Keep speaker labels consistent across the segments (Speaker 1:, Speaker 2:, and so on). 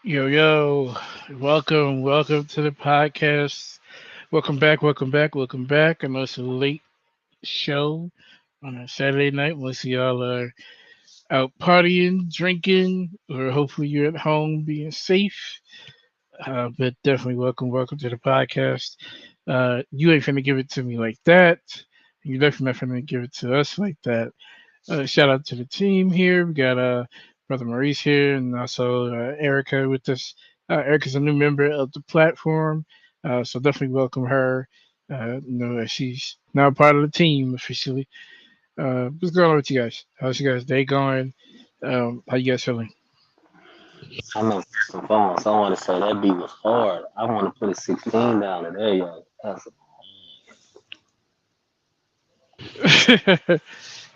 Speaker 1: Yo, yo, welcome to the podcast. Welcome back. I know it's a late show on a Saturday night. Most of y'all are out partying, drinking, or hopefully you're at home being safe. But definitely welcome to the podcast. You ain't finna give it to me like that. You definitely not finna give it to us like that. Shout out to the team here. We got brother Maurice here, and also Erica with us. Erica's a new member of the platform, so definitely welcome her. She's now part of the team officially. What's going on with you guys? How's you guys' day going? How you guys feeling?
Speaker 2: I know first and foremost, I want to say that beat was hard. I want to put a 16 down in there, yo. That's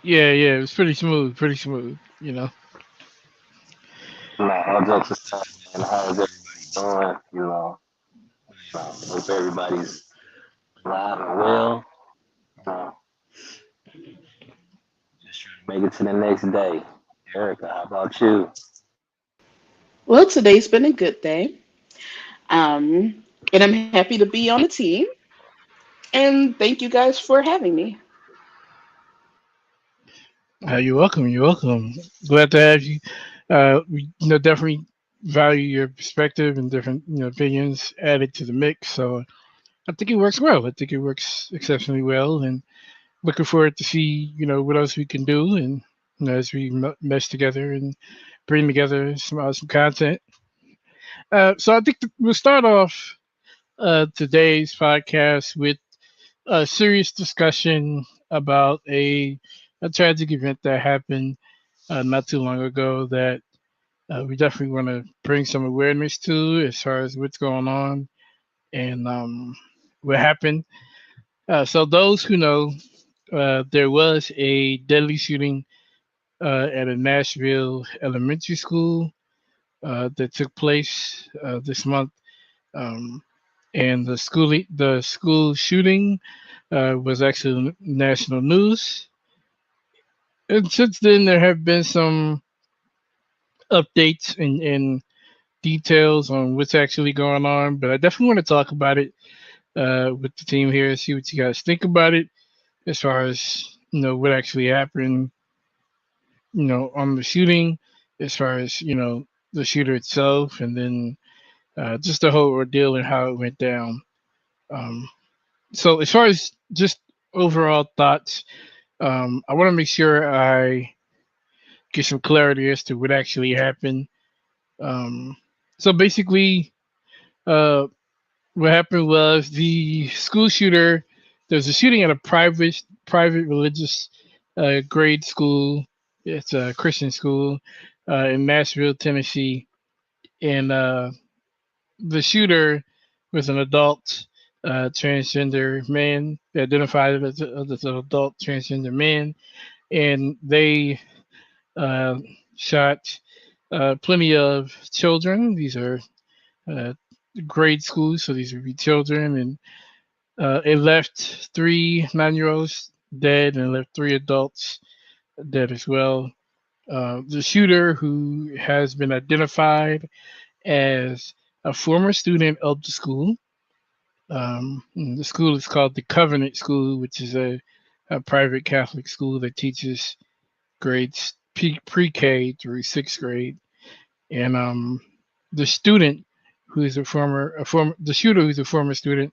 Speaker 1: Yeah, it was pretty smooth.
Speaker 2: nah, all jokes aside, man. How's everybody doing? Hope everybody's alive and well. You know, just trying to make it to the next day. Erica, how about you?
Speaker 3: Well, today's been a good day. And I'm happy to be on the team. And thank you guys for having me.
Speaker 1: You're welcome. You're welcome. Glad to have you. We definitely value your perspective and different opinions added to the mix. So I think it works well. I think it works exceptionally well, and looking forward to see what else we can do, and as we mesh together and bring together some awesome content. So I think we'll start off today's podcast with a serious discussion about a tragic event that happened not too long ago that we definitely want to bring some awareness to as far as what's going on and what happened. So those who know, there was a deadly shooting at a Nashville elementary school that took place this month, um, and the school shooting was actually national news. And since then, there have been some updates and details on what's actually going on, but I definitely want to talk about it with the team here, see what you guys think about it as far as what actually happened, on the shooting, as far as the shooter itself, and then just the whole ordeal and how it went down. Um, so as far as just overall thoughts, I want to make sure I get some clarity as to what actually happened. Um, so basically, uh, what happened was the school shooter. There was a shooting at a private religious grade school. It's a Christian school in Nashville, Tennessee, and the shooter was an adult transgender man, identified as an adult transgender man, and they uh, shot plenty of children. These are uh, grade schools, so these would be children, and it left 3 9-year-olds dead and left 3 adults dead as well. The shooter, who has been identified as a former student of the school, the school is called the Covenant School, which is a private Catholic school that teaches grades pre-K through sixth grade. And the student, who is the shooter, who's a former student,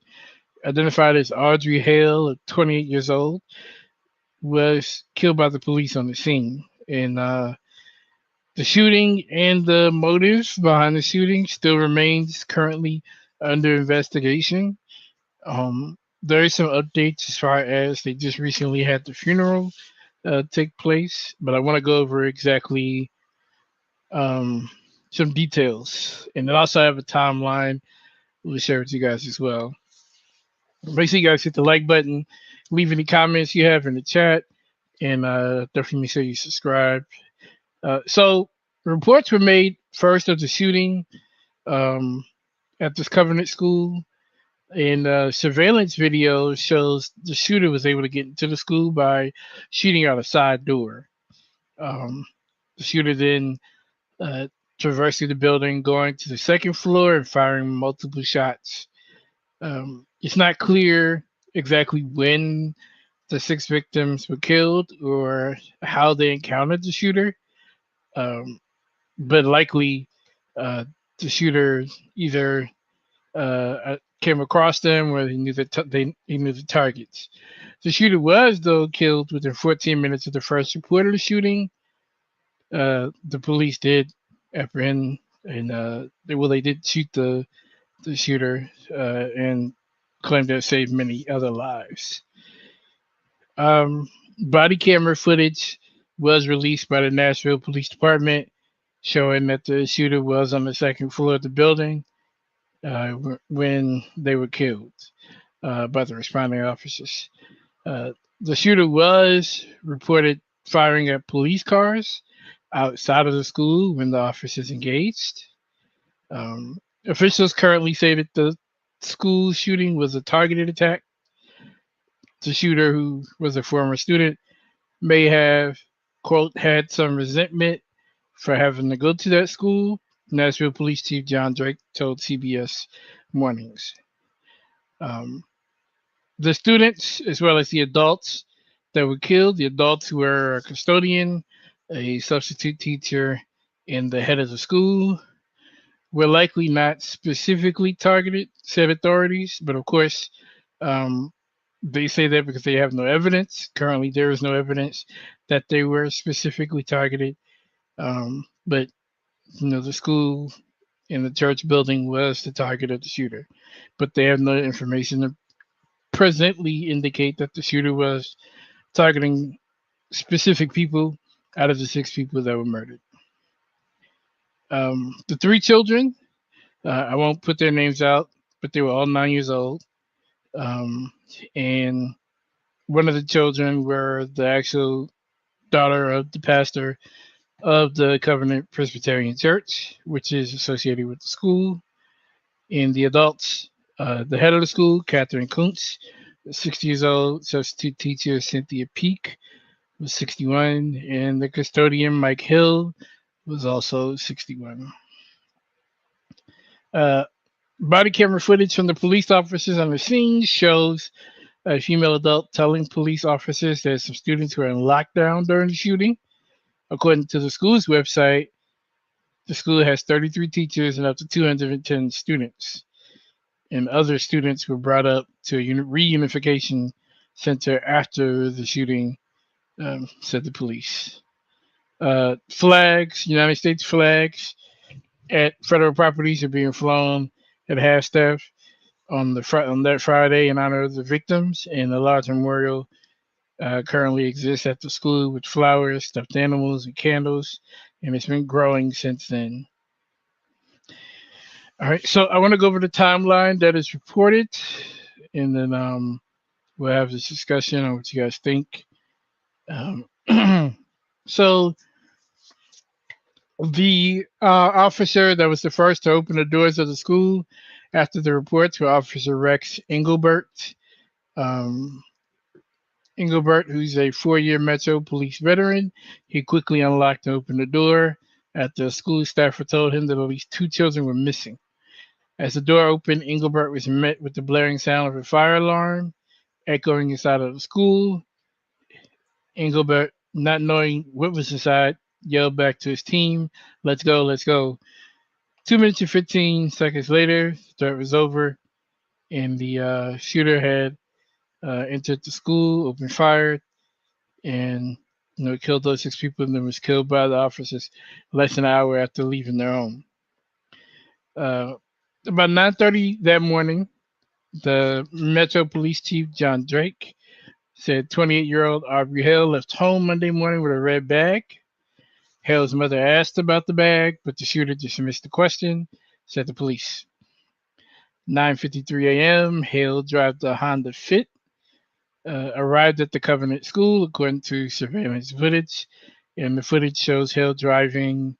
Speaker 1: identified as Audrey Hale, 28 years old, was killed by the police on the scene. And the shooting and the motives behind the shooting still remains currently under investigation. There is some updates as far as they just recently had the funeral take place, but I want to go over exactly um, some details, and then also have a timeline we'll share with you guys as well. Make sure you guys hit the like button, leave any comments you have in the chat, and definitely make sure you subscribe. So reports were made first of the shooting um, at this Covenant school, and surveillance video shows the shooter was able to get into the school by shooting out a side door. Um, the shooter then traversing the building, going to the second floor, and firing multiple shots. It's not clear exactly when the six victims were killed or how they encountered the shooter, um, but likely uh, the shooter either came across them or he knew the targets. The shooter was though killed within 14 minutes of the first report of the shooting. The police did apprehend and they did shoot the shooter and claimed to have saved many other lives. Um, Body camera footage was released by the Nashville Police Department showing that the shooter was on the second floor of the building when they were killed by the responding officers. Uh, the shooter was reported firing at police cars outside of the school when the officers engaged. Officials currently say that the school shooting was a targeted attack. The shooter, who was a former student, may have, quote, had some resentment for having to go to that school. Nashville Police Chief John Drake told CBS Mornings. Um, the students, as well as the adults that were killed, the adults were a custodian, a substitute teacher, and the head of the school, were likely not specifically targeted, said authorities, but of course, um, they say that because they have no evidence. Currently, there is no evidence that they were specifically targeted. But the school and the church building was the target of the shooter. But they have no information to presently indicate that the shooter was targeting specific people out of the six people that were murdered. The three children, I won't put their names out, but they were all 9 years old. Um, and one of the children were the actual daughter of the pastor of the Covenant Presbyterian Church, which is associated with the school. And the adults, the head of the school, Catherine Kuntz, 60 years old, substitute teacher Cynthia Peak was 61, and the custodian, Mike Hill, was also 61. Uh, Body camera footage from the police officers on the scene shows a female adult telling police officers that some students were in lockdown during the shooting. According to the school's website, the school has 33 teachers and up to 210 students. And other students were brought up to a reunification center after the shooting, said the police. Flags, United States flags at federal properties are being flown at half staff on that Friday in honor of the victims, and a large memorial currently exists at the school with flowers, stuffed animals, and candles, and it's been growing since then. All right, so I want to go over the timeline that is reported, and then we'll have this discussion on what you guys think. Um, so the officer that was the first to open the doors of the school after the reports were Officer Rex Engelbert. Um, Engelbert, who's a 4-year Metro Police veteran, he quickly unlocked and opened the door after a school staffer told him that at least 2 children were missing. As the door opened, Engelbert was met with the blaring sound of a fire alarm echoing inside of the school. Engelbert, not knowing what was inside, yelled back to his team, "Let's go, let's go." 2 minutes and 15 seconds later, the threat was over, and the shooter had entered the school, opened fire, and killed those 6 people, and then was killed by the officers less than an hour after leaving their home. About 9:30 that morning, the Metro Police Chief John Drake said 28-year-old Aubrey Hale left home Monday morning with a red bag. Hale's mother asked about the bag, but the shooter dismissed the question, said the police. 9:53 a.m., Hale drove the Honda Fit, arrived at the Covenant School, according to surveillance footage, and the footage shows Hale driving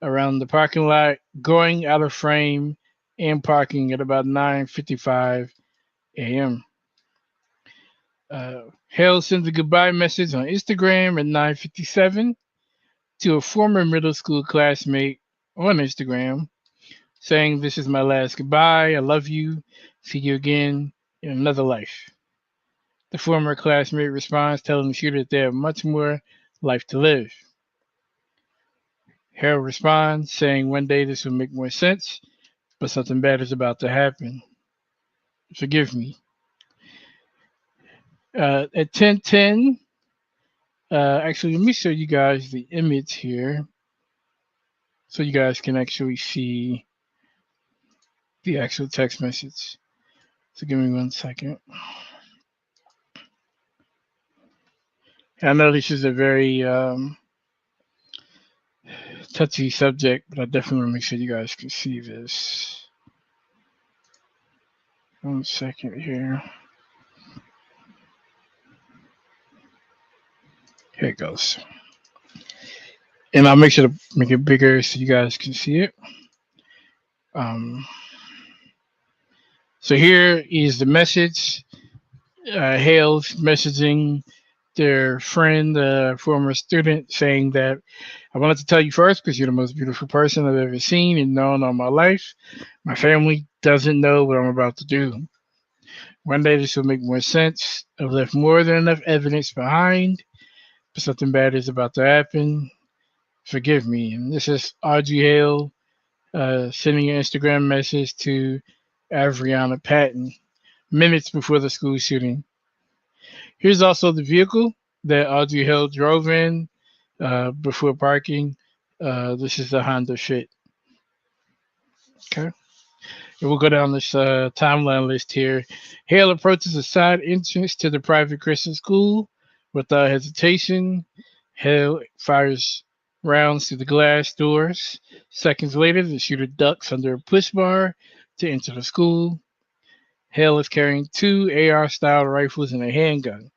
Speaker 1: around the parking lot, going out of frame, and parking at about 9:55 a.m. Hale sent a goodbye message on Instagram at 9:57 to a former middle school classmate on Instagram saying, "This is my last goodbye. I love you. See you again in another life." The former classmate responds, telling the shooter that they have much more life to live. Harold responds, saying, "One day this will make more sense, but something bad is about to happen. Forgive me." At 10:10, actually, let me show you guys the image here so you guys can actually see the actual text message. So give me 1 second. I know this is a very touchy subject, but I definitely want to make sure you guys can see this. 1 second here. Here it goes. And I'll make sure to make it bigger so you guys can see it. Um, so here is the message. Hale's messaging their friend, former student, saying that I wanted to tell you first because you're the most beautiful person I've ever seen and known all my life. My family doesn't know what I'm about to do. One day this will make more sense. I've left more than enough evidence behind, but something bad is about to happen. Forgive me. And this is Audrey Hale sending an Instagram message to Avriana Patton minutes before the school shooting. Here's also the vehicle that Audrey Hale drove in before parking. This is the Honda Fit. Okay. And we'll go down this timeline list here. Hale approaches the side entrance to the private Christian school without hesitation. Hale fires rounds through the glass doors. Seconds later, the shooter ducks under a push bar to enter the school. Hale is carrying two AR style rifles and a handgun.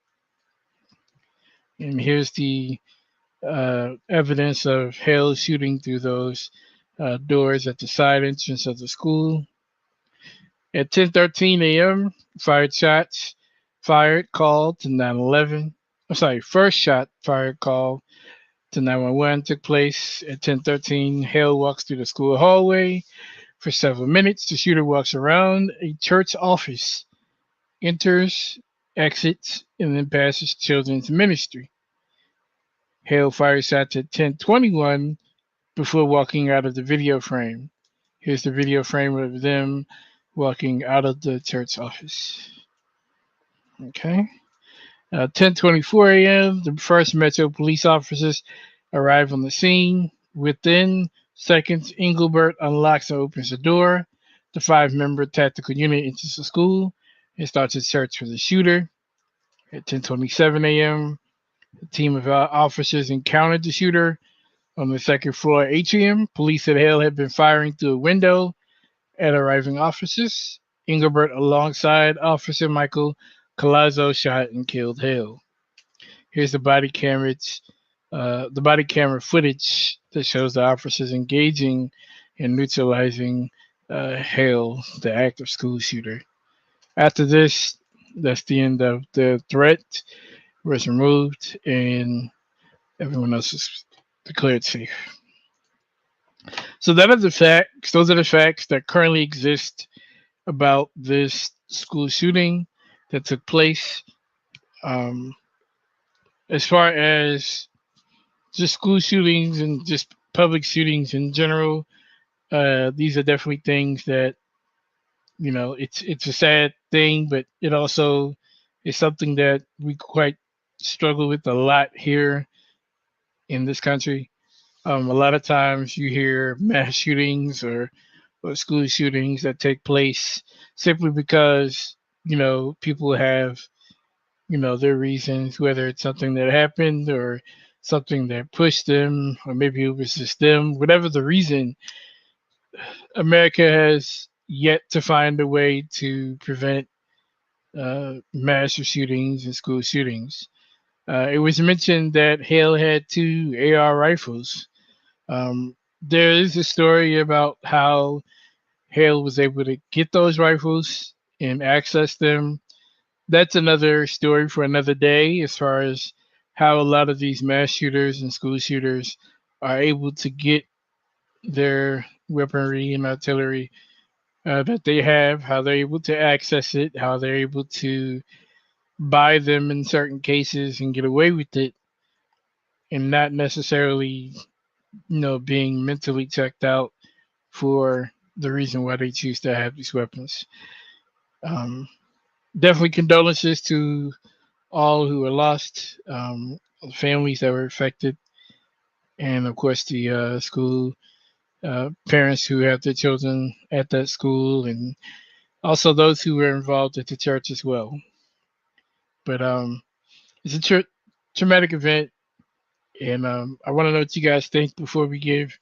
Speaker 1: And here's the evidence of Hale shooting through those doors at the side entrance of the school. At 10:13 a.m., fired shots fired called to 911. I'm sorry, first shot fired call to 911 took place at 10:13. Hale walks through the school hallway for several minutes. The shooter walks around a church office, enters, exits, and then passes children's ministry. Hale fires shots at 10:21 before walking out of the video frame. Here's the video frame of them walking out of the church office. Okay. 10:24 a.m. The first Metro police officers arrive on the scene. Within seconds, Engelbert unlocks and opens the door. The five-member tactical unit enters the school and starts a search for the shooter. At 10:27 a.m., a team of officers encountered the shooter on the second floor atrium. Police said Hale had been firing through a window at arriving officers. Engelbert, alongside Officer Michael Colazzo, shot and killed Hale. Here's the body camera footage that shows the officers engaging and neutralizing Hale, the active school shooter. After this, that's the end of the threat. Was removed and everyone else is declared safe. So that are the facts. Those are the facts that currently exist about this school shooting that took place. Um, as far as just school shootings and just public shootings in general, these are definitely things that it's a sad thing, but it also is something that we quite struggle with a lot here in this country. A lot of times you hear mass shootings or school shootings that take place simply because people have their reasons, whether it's something that happened or something that pushed them, or maybe it was just them. Whatever the reason, America has yet to find a way to prevent mass shootings and school shootings. It was mentioned that Hale had two AR rifles. There is a story about how Hale was able to get those rifles and access them. That's another story for another day, as far as how a lot of these mass shooters and school shooters are able to get their weaponry and artillery that they have, how they're able to access it, how they're able to buy them in certain cases and get away with it, and not necessarily, being mentally checked out for the reason why they choose to have these weapons. Um, Definitely condolences to all who were lost, families that were affected, and of course the school parents who have their children at that school, and also those who were involved at the church as well. But it's a traumatic event, and I want to know what you guys think before we give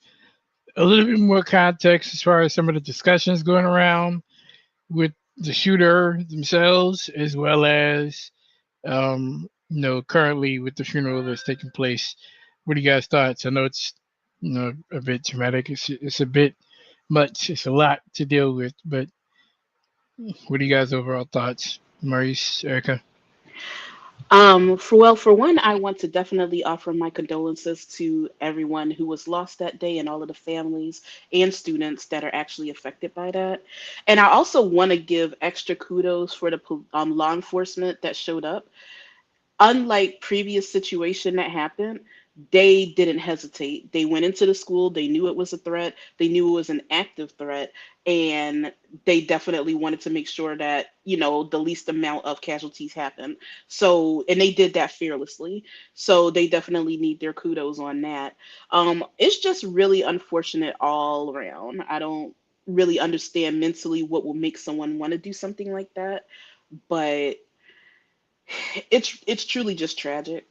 Speaker 1: a little bit more context as far as some of the discussions going around with the shooter themselves, as well as currently with the funeral that's taking place. What are you guys' thoughts? I know it's a bit traumatic. It's a bit much. It's a lot to deal with. But what are you guys' overall thoughts, Maurice, Erica?
Speaker 3: For one, I want to definitely offer my condolences to everyone who was lost that day and all of the families and students that are actually affected by that. And I also want to give extra kudos for the law enforcement that showed up. Unlike previous situation that happened, they didn't hesitate. They went into the school, they knew it was a threat, they knew it was an active threat, and they definitely wanted to make sure that, the least amount of casualties happen. So, and they did that fearlessly. So they definitely need their kudos on that. It's just really unfortunate all around. I don't really understand mentally what will make someone want to do something like that, but it's truly just tragic.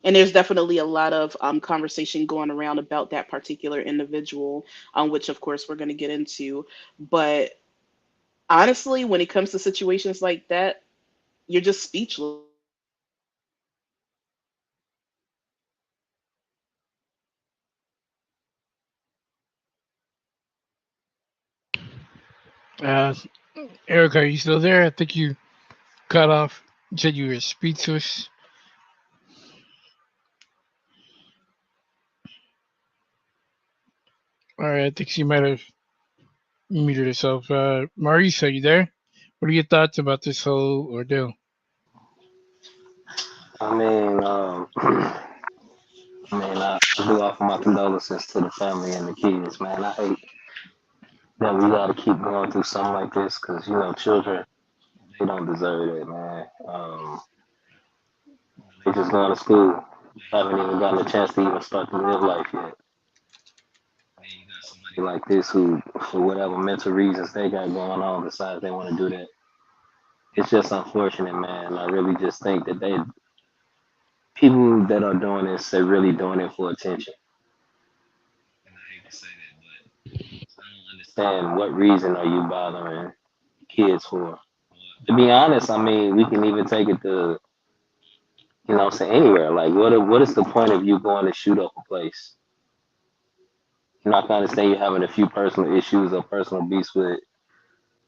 Speaker 3: And there's definitely a lot of conversation going around about that particular individual, which of course we're going to get into. But honestly, when it comes to situations like that, you're just speechless.
Speaker 1: Uh, Erica, are you still there? I think you cut off. You said you were speechless. All right, I think she might have muted herself. Maurice, are you there? What are your thoughts about this whole ordeal?
Speaker 2: I mean, I do offer my condolences to the family and the kids, man. I hate that we got to keep going through something like this because, children, they don't deserve it, man. They just going to school, haven't even gotten a chance to even start to live life yet. And you got somebody like this who, for whatever mental reasons they got going on, decides they want to do that. It's just unfortunate, man. I really just think that people that are doing this, they're really doing it for attention. And I hate to say that, but I don't understand what reason are you bothering kids for. To be honest, I mean, we can even take it to, say anywhere. Like, what is the point of you going to shoot up a place? You know, I can understand you having a few personal issues or personal beefs with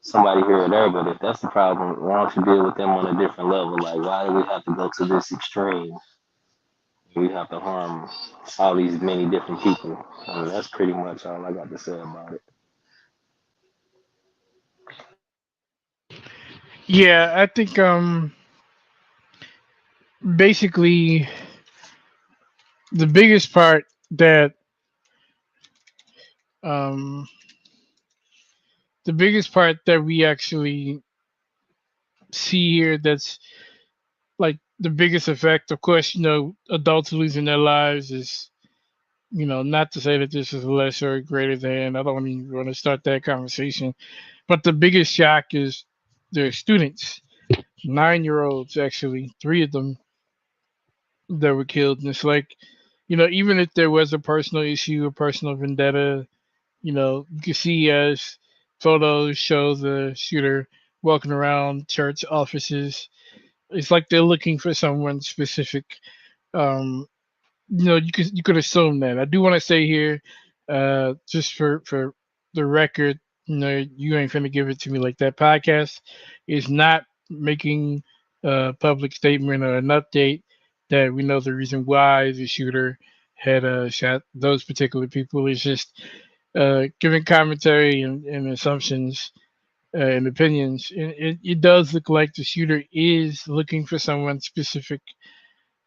Speaker 2: somebody here or there, but if that's the problem, why don't you deal with them on a different level? Like, why do we have to go to this extreme? We have to harm all these many different people. I mean, that's pretty much all I got to say about it.
Speaker 1: Yeah, I think basically the biggest part that um we actually see here that's like the biggest effect, of course, adults losing their lives is, not to say that this is lesser or greater than. I don't even want to start that conversation. But the biggest shock is their students, 9-year-olds actually, three of them that were killed. And it's like, even if there was a personal issue, a personal vendetta, you can see as photos show the shooter walking around church offices. It's like they're looking for someone specific. Um, you could assume that. I do want to say here, just for the record, you ain't finna give it to me like that. Podcast is not making a public statement or an update that we know the reason why the shooter had shot those particular people. It's just giving commentary and assumptions and opinions. It does look like the shooter is looking for someone specific.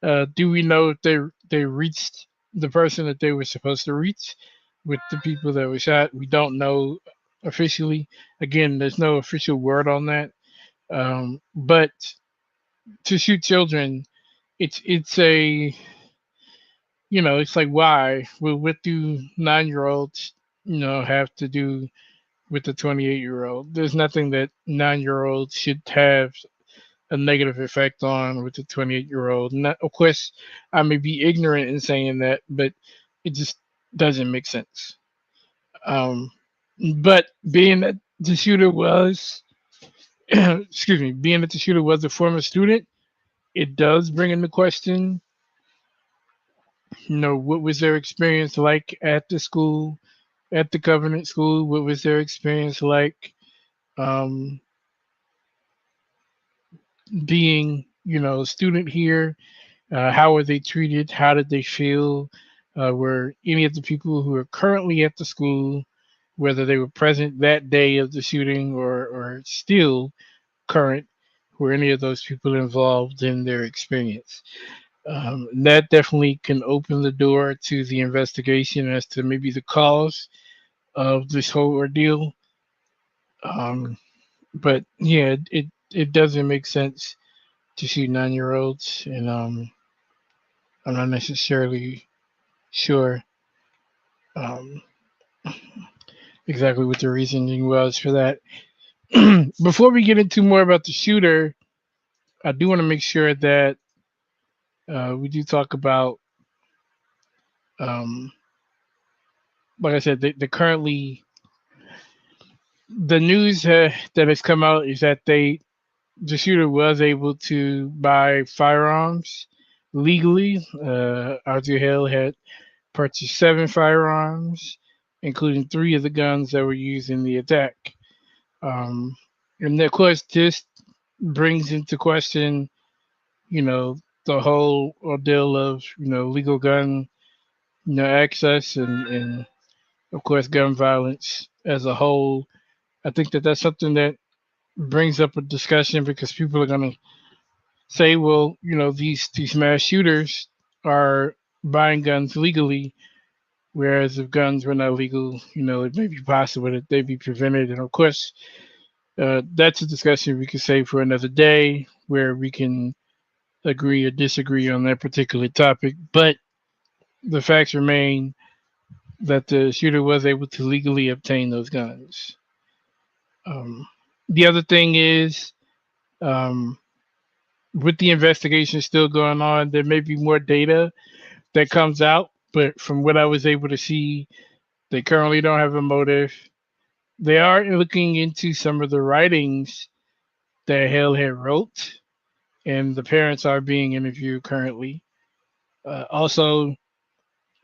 Speaker 1: Do we know if they reached the person that they were supposed to reach with the people that were shot? We don't know officially. Again, there's no official word on that. But to shoot children, it's a it's like why? Well, what do 9-year-olds have to do with the 28-year-old? There's nothing that 9-year-olds should have a negative effect on with the 28-year-old. Of course, I may be ignorant in saying that, but it just doesn't make sense. Um, but being that the shooter was, excuse me, being that the shooter was a former student, it does bring into question, what was their experience like at the school, at the Covenant School? What was their experience like um, being, a student here? How were they treated? How did they feel? Were any of the people who are currently at the school, whether they were present that day of the shooting or still current, were any of those people involved in their experience? That definitely can open the door to the investigation as to maybe the cause of this whole ordeal. Um, but yeah, it doesn't make sense to shoot 9-year-olds, and I'm not necessarily sure um, exactly what the reasoning was for that. Before we get into more about the shooter, I do want to make sure that we do talk about, um, like I said, the currently the news that has come out is that the shooter was able to buy firearms legally. Arthur Hill had purchased 7 firearms, including 3 of the guns that were used in the attack. Um, and of course, this brings into question, you know, the whole ordeal of, legal gun, access and of course, gun violence as a whole. I think that that's something that brings up a discussion because people are going to say, well, these mass shooters are buying guns legally, whereas if guns were not legal, it may be possible that they'd be prevented. And of course, that's a discussion we could save for another day where we can agree or disagree on that particular topic. But the facts remain that the shooter was able to legally obtain those guns. Um, the other thing is, um, with the investigation still going on, there may be more data that comes out. But from what I was able to see, they currently don't have a motive. They are looking into some of the writings that Hale had wrote, and the parents are being interviewed currently. Also,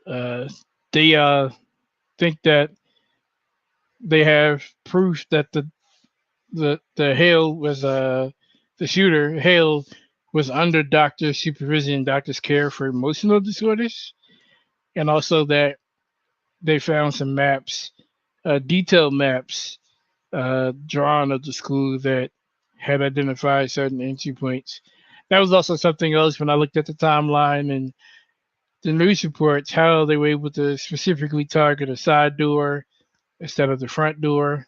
Speaker 1: uh, they think that they have proof that the Hale was the shooter. Hale was under doctor supervision, doctor's care for emotional disorders, and also that they found some maps, detailed maps, drawn of the school that had identified certain entry points. That was also something else when I looked at the timeline and the news reports, how they were able to specifically target a side door instead of the front door,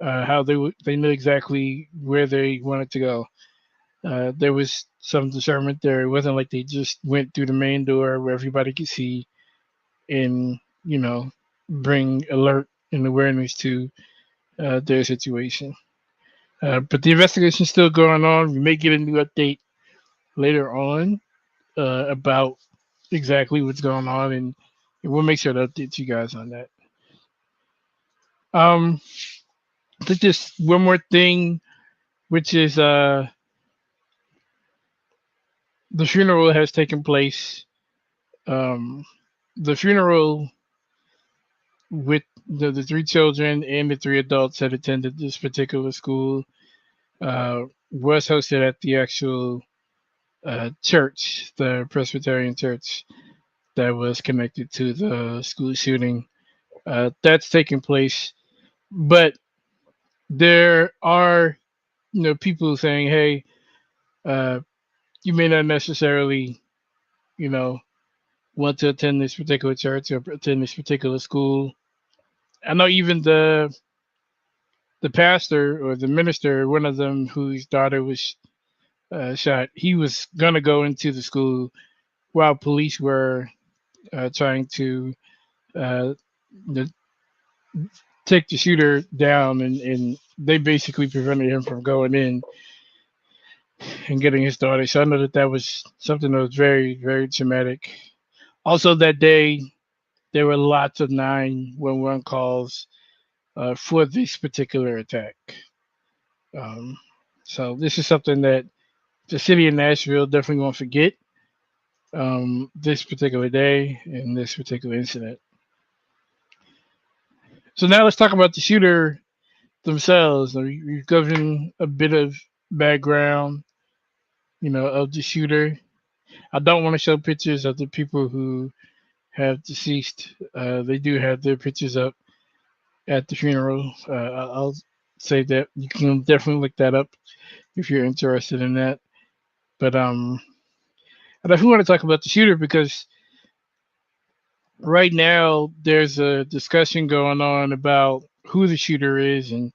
Speaker 1: how they knew exactly where they wanted to go. There was some discernment there. It wasn't like they just went through the main door where everybody could see and bring alert and awareness to their situation. But the investigation is still going on. We may get a new update later on about exactly what's going on, and we'll make sure to update you guys on that. Um, I think just one more thing, which is the funeral has taken place. Um, the funeral with the 3 children and the 3 adults that attended this particular school was hosted at the actual church, the Presbyterian church. that was connected to the school shooting. That's taking place, but there are people saying, "Hey, uh, you may not necessarily you know want to attend this particular church or attend this particular school." I know even the pastor or the minister, one of them whose daughter was shot, he was gonna go into the school while police were trying to uh, the, take the shooter down, and they basically prevented him from going in and getting his daughter. So I know that that was something that was very, very traumatic. Also, that day, there were lots of 911 calls for this particular attack. Um, so this is something that the city of Nashville definitely won't forget. This particular day and this particular incident. So now let's talk about the shooter themselves. We've given a bit of background, of the shooter. I don't want to show pictures of the people who have deceased. They do have their pictures up at the funeral. I'll say that you can definitely look that up if you're interested in that. But I definitely want to talk about the shooter because right now there's a discussion going on about who the shooter is and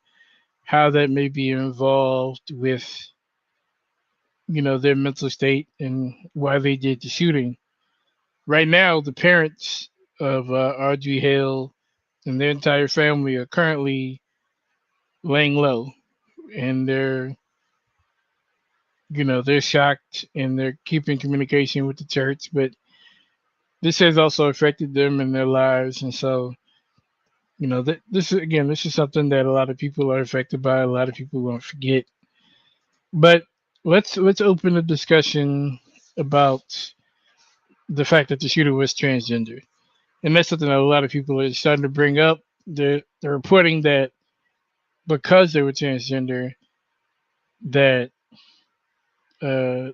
Speaker 1: how that may be involved with their mental state and why they did the shooting. Right now, the parents of Audrey Hale and their entire family are currently laying low, and they're shocked and they're keeping communication with the church, but this has also affected them in their lives, and so this is something that a lot of people are affected by. A lot of people won't forget. But let's open a discussion about the fact that the shooter was transgender, and that's something that a lot of people are starting to bring up. They're reporting that because they were transgender, that uh,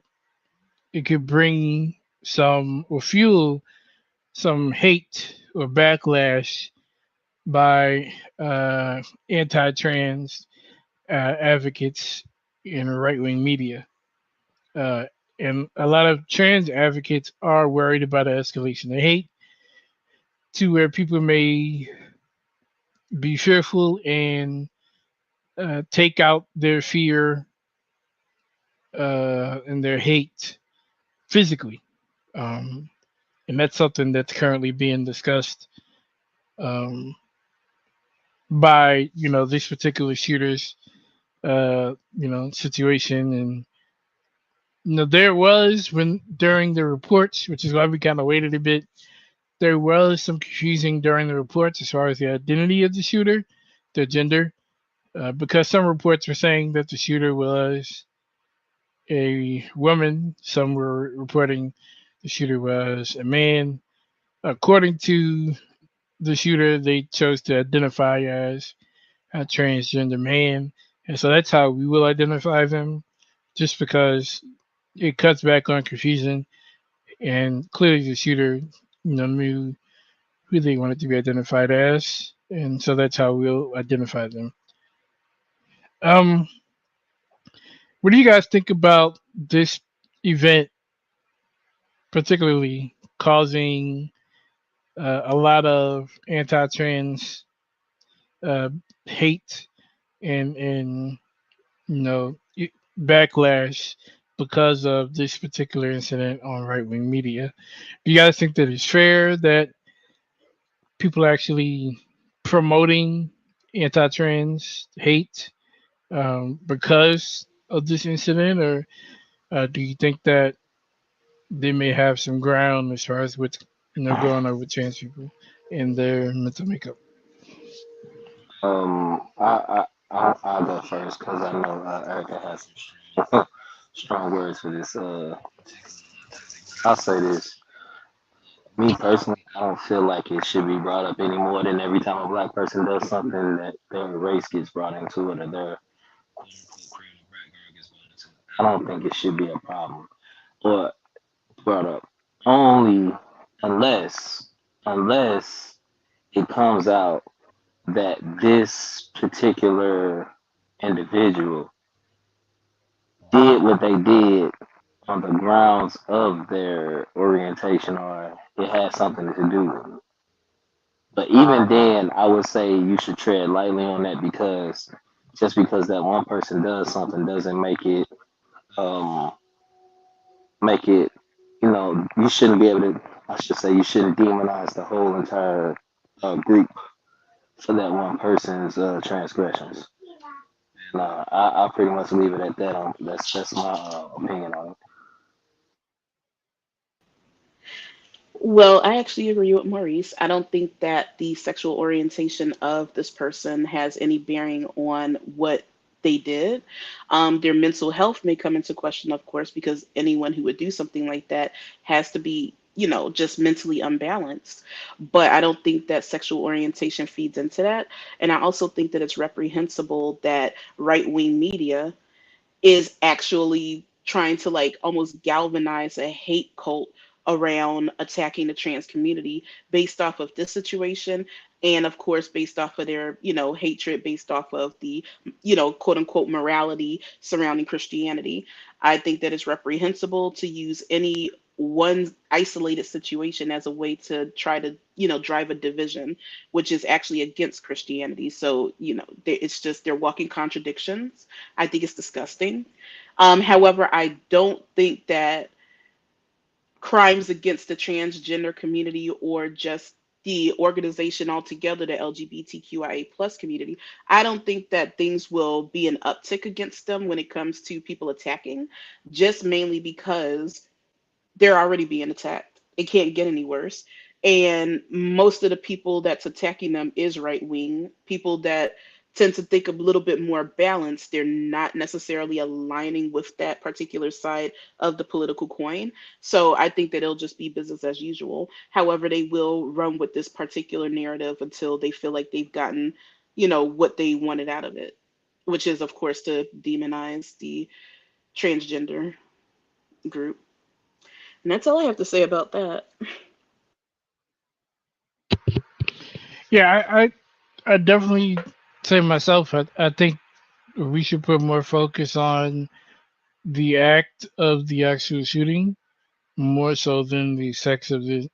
Speaker 1: it could bring some or fuel some hate or backlash by anti-trans advocates in right-wing media. Uh, and a lot of trans advocates are worried about the escalation of hate to where people may be fearful and take out their fear and their hate physically. Um, and that's something that's currently being discussed um, by this particular shooter's situation. And there was when during the reports, which is why we kind of waited a bit. There was some confusing during the reports as far as the identity of the shooter, their gender, because some reports were saying that the shooter was a woman. Some were reporting the shooter was a man. According to the shooter, they chose to identify as a transgender man. And so that's how we will identify them, just because it cuts back on confusion. And clearly, the shooter, knew who they wanted to be identified as, and so that's how we'll identify them. Um, what do you guys think about this event, particularly causing a lot of anti-trans uh, hate and backlash because of this particular incident on right-wing media? Do you guys think that it's fair that people are actually promoting anti-trans hate because of this incident, or do you think that they may have some ground as far as what's going on with trans people and their mental makeup?
Speaker 2: I'll go first because I know Erica has some strong words for this. I'll say this. Me personally, I don't feel like it should be brought up any more than every time a black person does something that their race gets brought into it or their quote unquote criminal background gets brought into it. I don't think it should be a problem or brought up. Only. unless unless it comes out that this particular individual did what they did on the grounds of their orientation or it had something to do with it. But even then, I would say you should tread lightly on that because just because that one person does something doesn't um make it you shouldn't be able to. I should say you shouldn't demonize the whole entire group for that one person's transgressions. And I pretty much leave it at that. That's my opinion on it.
Speaker 3: Well, I actually agree with Maurice. I don't think that the sexual orientation of this person has any bearing on what they did. Their mental health may come into question, of course, because anyone who would do something like that has to be, just mentally unbalanced. But I don't think that sexual orientation feeds into that. And I also think that it's reprehensible that right wing media is actually trying to like almost galvanize a hate cult around attacking the trans community based off of this situation, and of course based off of their hatred based off of the quote unquote morality surrounding Christianity. I think that it's reprehensible to use any one isolated situation as a way to try to drive a division, which is actually against Christianity. So it's just they're walking contradictions. I think it's disgusting. However, I don't think that crimes against the transgender community or just the organization altogether, the LGBTQIA plus community, I don't think that things will be an uptick against them when it comes to people attacking, just mainly because they're already being attacked. It can't get any worse. And most of the people that's attacking them is right wing, people that tend to think a little bit more balanced. They're not necessarily aligning with that particular side of the political coin. So I think that it'll just be business as usual. However, they will run with this particular narrative until they feel like they've gotten, what they wanted out of it, which is, of course, to demonize the transgender group. And that's all I have to say about that.
Speaker 1: Yeah, I definitely say myself. I think we should put more focus on the act of the actual shooting more so than the sex of the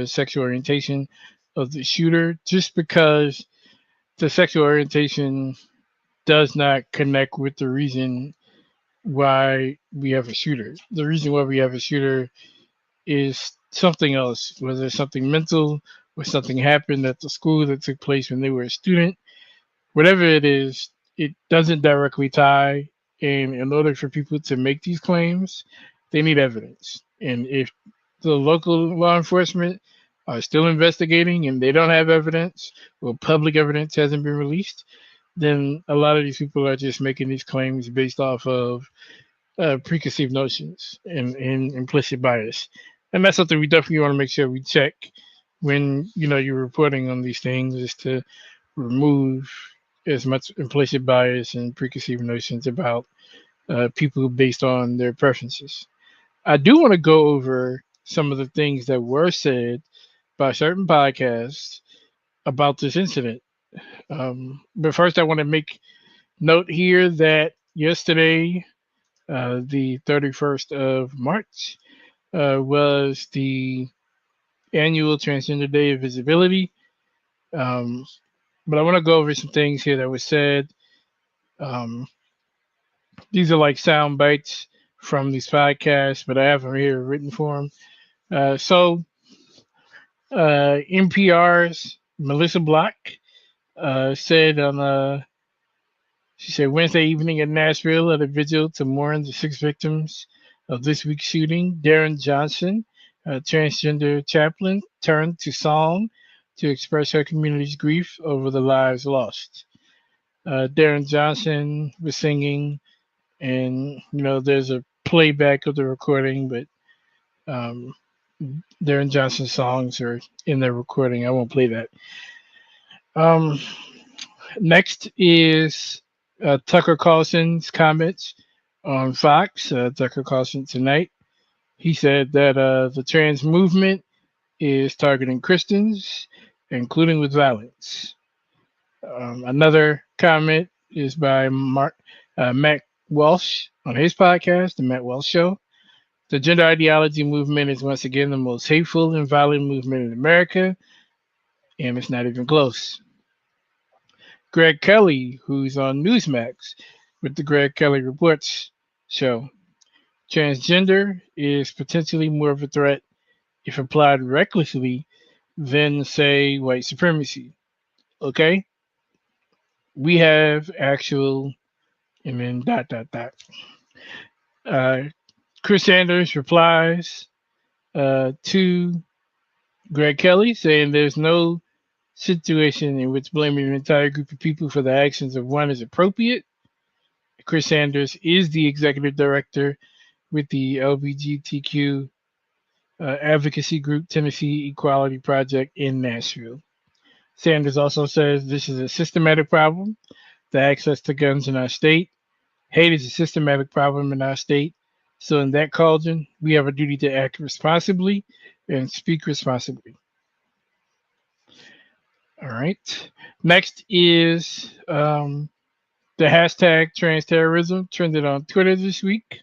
Speaker 1: sexual orientation of the shooter, just because the sexual orientation does not connect with the reason why we have a shooter. The reason why we have a shooter is something else, whether it's something mental or something happened at the school that took place when they were a student. Whatever it is, it doesn't directly tie. And in order for people to make these claims, they need evidence. And if the local law enforcement are still investigating and they don't have evidence, or public evidence hasn't been released, then a lot of these people are just making these claims based off of preconceived notions and implicit bias. And that's something we definitely want to make sure we check when you're reporting on these things, is to remove as much implicit bias and preconceived notions about people based on their preferences. I do want to go over some of the things that were said by certain podcasts about this incident. But first, I want to make note here that yesterday, the 31st of March, was the annual Transgender Day of Visibility. Um, but I want to go over some things here that were said. Um, these are like sound bites from these podcasts, but I have them here in written form. NPR's Melissa Block said she said Wednesday evening in Nashville at a vigil to mourn the six victims of this week's shooting, Darren Johnson, a transgender chaplain, turned to song to express her community's grief over the lives lost. Darren Johnson was singing, and there's a playback of the recording, but um, Darren Johnson's songs are in the recording. I won't play that. Um, Next is Tucker Carlson's comments on Fox. Tucker Carlson tonight. He said that the trans movement is targeting Christians, including with violence. Another comment is by Matt Walsh on his podcast, The Matt Walsh Show. The gender ideology movement is once again the most hateful and violent movement in America, and it's not even close. Greg Kelly, who's on Newsmax with the Greg Kelly Reports show, transgender is potentially more of a threat if applied recklessly than, say, white supremacy. Okay? We have actual, and then dot, dot, dot. Uh, Chris Sanders replies to Greg Kelly saying there's no situation in which blaming an entire group of people for the actions of one is appropriate. Chris Sanders is the executive director with the LGBTQ advocacy group Tennessee Equality Project in Nashville. Sanders also says this is a systematic problem, the access to guns in our state. Hate is a systematic problem in our state. So, in that cauldron, we have a duty to act responsibly and speak responsibly. All right. Next is the hashtag trans terrorism trended on Twitter this week.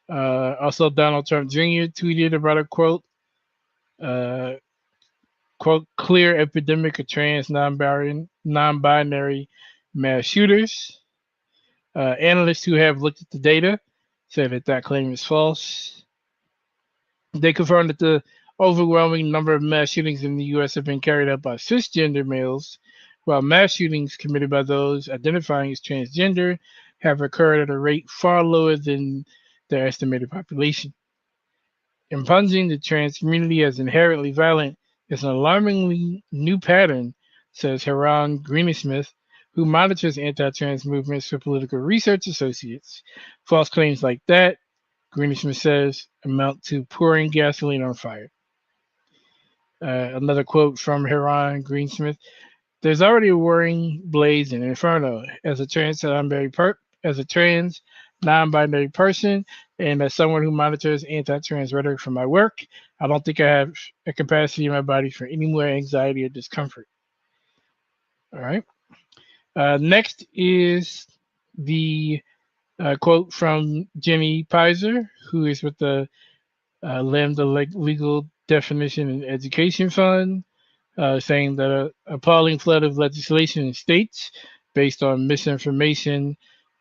Speaker 1: Also, Donald Trump Jr. tweeted about a uh, quote, clear epidemic of trans non-binary mass shooters. Analysts who have looked at the data say that that claim is false. They confirmed that the overwhelming number of mass shootings in the U.S. have been carried out by cisgender males, while mass shootings committed by those identifying as transgender have occurred at a rate far lower than their estimated population. Impunging the trans community as inherently violent is an alarmingly new pattern, says Haran Greensmith, who monitors anti-trans movements for political research associates. False claims like that, Greensmith says, amount to pouring gasoline on fire. Another quote from Haran Greensmith: "There's already a roaring blaze and inferno. As a trans non-binary person, and as someone who monitors anti-trans rhetoric for my work, I don't think I have a capacity in my body for any more anxiety or discomfort." All right. Next is the quote from Jenny Pizer, who is with the Lambda Legal Definition and Education Fund, saying that an appalling flood of legislation in states based on misinformation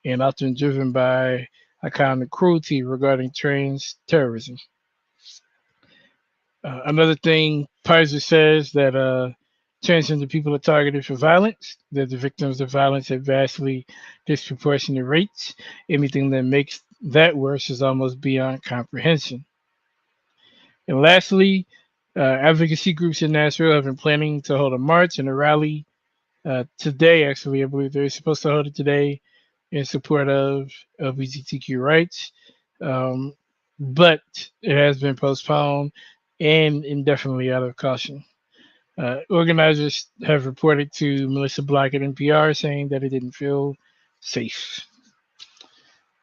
Speaker 1: and often driven by a kind of cruelty regarding trans terrorism. Another thing, Pizer says that transgender people are targeted for violence, that the victims of violence at vastly disproportionate rates. Anything that makes that worse is almost beyond comprehension. And lastly, advocacy groups in Nashville have been planning to hold a march and a rally today. Actually, I believe they're supposed to hold it today in support of LGBTQ rights, um, but it has been postponed and indefinitely out of caution. Organizers have reported to Melissa Black at NPR saying that it didn't feel safe.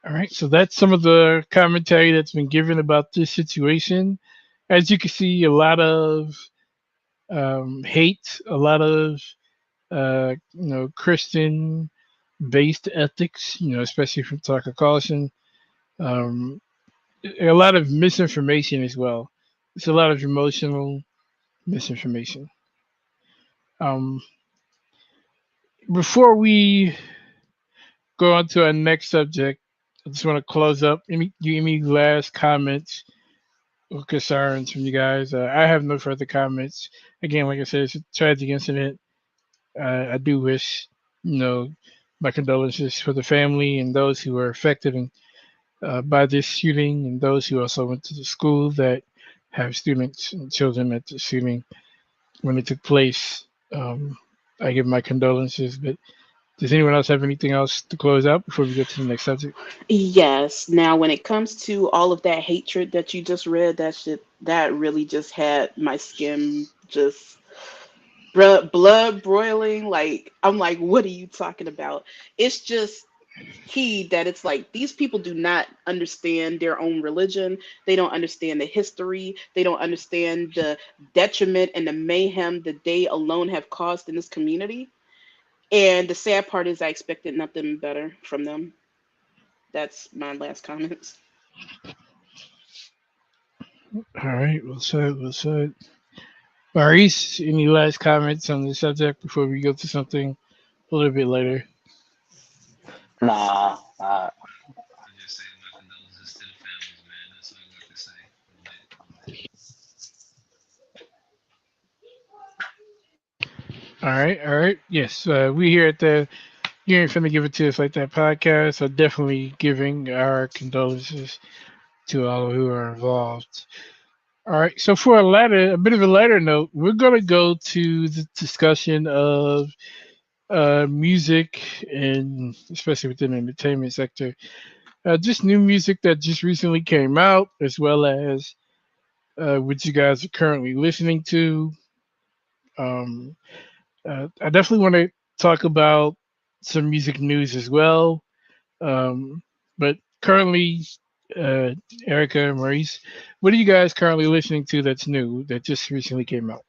Speaker 1: All right, so that's some of the commentary that's been given about this situation. As you can see, a lot of hate, a lot of Christian based ethics, especially from Tucker Carlson. Um, a lot of misinformation as well. It's a lot of emotional misinformation. Um, Before we go on to our next subject, I just want to close up. Any last comments or concerns from you guys? I have no further comments. Again, like I said, it's a tragic incident. I do wish, you know, my condolences for the family and those who were affected by this shooting, and those who also went to the school that have students and children at the shooting when it took place. Um, I give my condolences. But does anyone else have anything else to close out before we get to the next subject?
Speaker 3: Yes. Now, when it comes to all of that hatred that you just read, that really just had my skin just blood broiling. Like, I'm like, what are you talking about? It's just key that it's like these people do not understand their own religion. They don't understand the history. They don't understand the detriment and the mayhem that they alone have caused in this community. And the sad part is, I expected nothing better from them. That's my last comments.
Speaker 1: All right, well said, well said. Maurice, any last comments on the subject before we go to something a little bit later?
Speaker 2: Nah,
Speaker 4: I just say my condolences to the families, man. That's all I got to say.
Speaker 1: All right. Yes, we here at the You Ain't Finna Give It To Us Like That podcast are definitely giving our condolences to all who are involved. All right, so for a bit of a lighter note, we're gonna go to the discussion of music and especially within the entertainment sector, just new music that just recently came out, as well as what you guys are currently listening to. Um, I definitely want to talk about some music news as well. Um, but currently, uh, Erica and Maurice, what are you guys currently listening to that's new that just recently came out?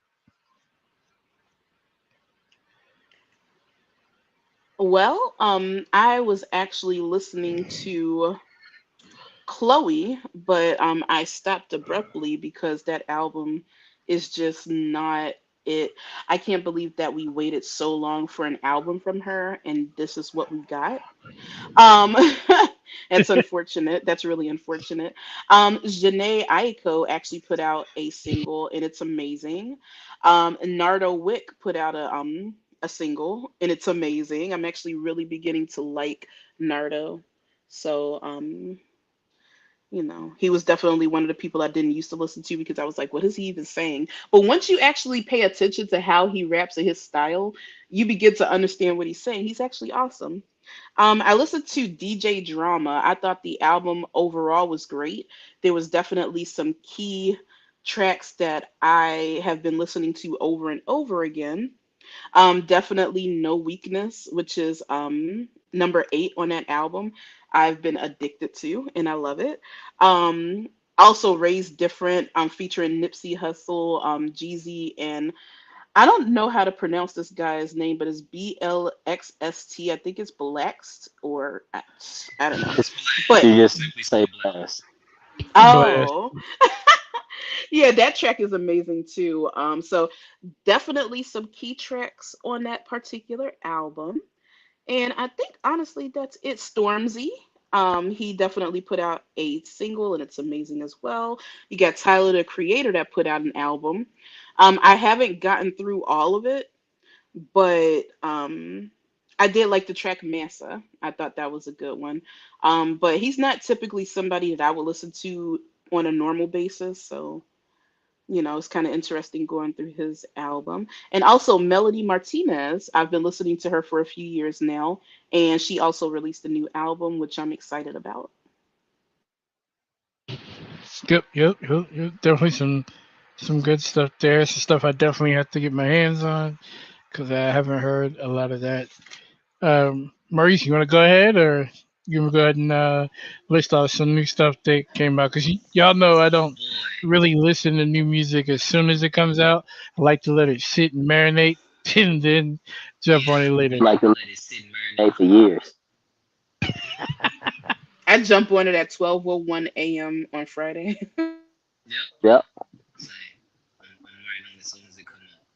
Speaker 3: Well, I was actually listening to Chloe, but I stopped abruptly because that album is just not it. I can't believe that we waited so long for an album from her, and this is what we got. Um, that's unfortunate. That's really unfortunate. Janae Aiko actually put out a single, and it's amazing. Nardo Wick put out a single, and it's amazing. I'm actually really beginning to like Nardo. So he was definitely one of the people I didn't used to listen to because I was like, what is he even saying? But once you actually pay attention to how he raps and his style, you begin to understand what he's saying. He's actually awesome. I listened to DJ Drama. I thought the album overall was great. There was definitely some key tracks that I have been listening to over and over again. Definitely No Weakness, which is number 8 on that album. I've been addicted to, and I love it. Um, Also, Raised Different, featuring Nipsey Hussle, Jeezy, and I don't know how to pronounce this guy's name, but it's BLXST. I think it's Blaxt, or I don't know.
Speaker 2: it's
Speaker 3: But
Speaker 2: you just
Speaker 4: Simply
Speaker 2: say
Speaker 4: said,
Speaker 2: blast.
Speaker 1: Blast.
Speaker 3: oh, yeah, that track is amazing too. So definitely some key tracks on that particular album. And I think honestly that's it. Stormzy. He definitely put out a single and it's amazing as well. You got Tyler the Creator that put out an album. I haven't gotten through all of it, but I did like the track Massa. I thought that was a good one. But he's not typically somebody that I would listen to on a normal basis, so it's kind of interesting going through his album. And also Melody Martinez, I've been listening to her for a few years now, and she also released a new album, which I'm excited about.
Speaker 1: Yep. Definitely some good stuff there. Some stuff I definitely have to get my hands on because I haven't heard a lot of that. Maurice, you want to go ahead, or you want to go ahead and list off some new stuff that came out? Because y'all know I don't
Speaker 4: boy,
Speaker 1: really listen to new music as soon as it comes out. I like to let it sit and marinate, and then jump on it
Speaker 4: yeah,
Speaker 2: You
Speaker 1: later.
Speaker 2: like to
Speaker 4: let it sit and
Speaker 2: stay
Speaker 4: marinate.
Speaker 2: for years.
Speaker 3: I jump on it at 12:01 a.m. on Friday.
Speaker 4: Yep,
Speaker 2: Yep.
Speaker 4: same. I'm right on as soon as it come up.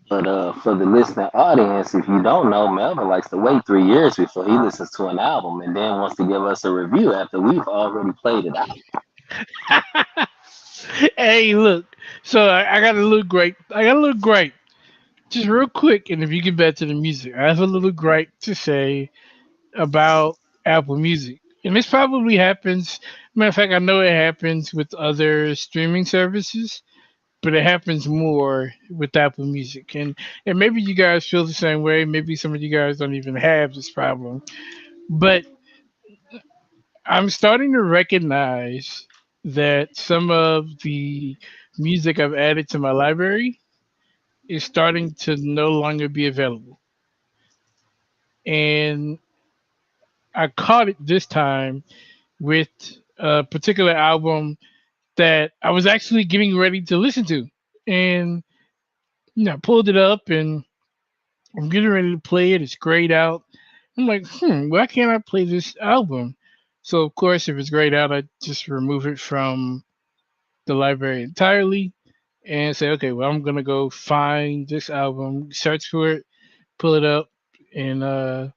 Speaker 2: But for the listening audience, if you don't know, Melvin likes to wait 3 years before he listens to an album and then wants to give us a review after we've already played it out.
Speaker 1: Hey, look. So I got a little gripe. I got a little gripe. Just real quick, and if you get back to the music, I have a little gripe to say about Apple Music. And this probably happens. Matter of fact, I know it happens with other streaming services, but it happens more with Apple Music. And maybe you guys feel the same way. Maybe some of you guys don't even have this problem. But I'm starting to recognize that some of the music I've added to my library is starting to no longer be available. And I caught it this time with a particular album that I was actually getting ready to listen to, and I pulled it up and I'm getting ready to play it. It's grayed out. I'm like, why can't I play this album? So of course, if it's grayed out, I just remove it from the library entirely and say, okay, well, I'm gonna go find this album, search for it, pull it up, and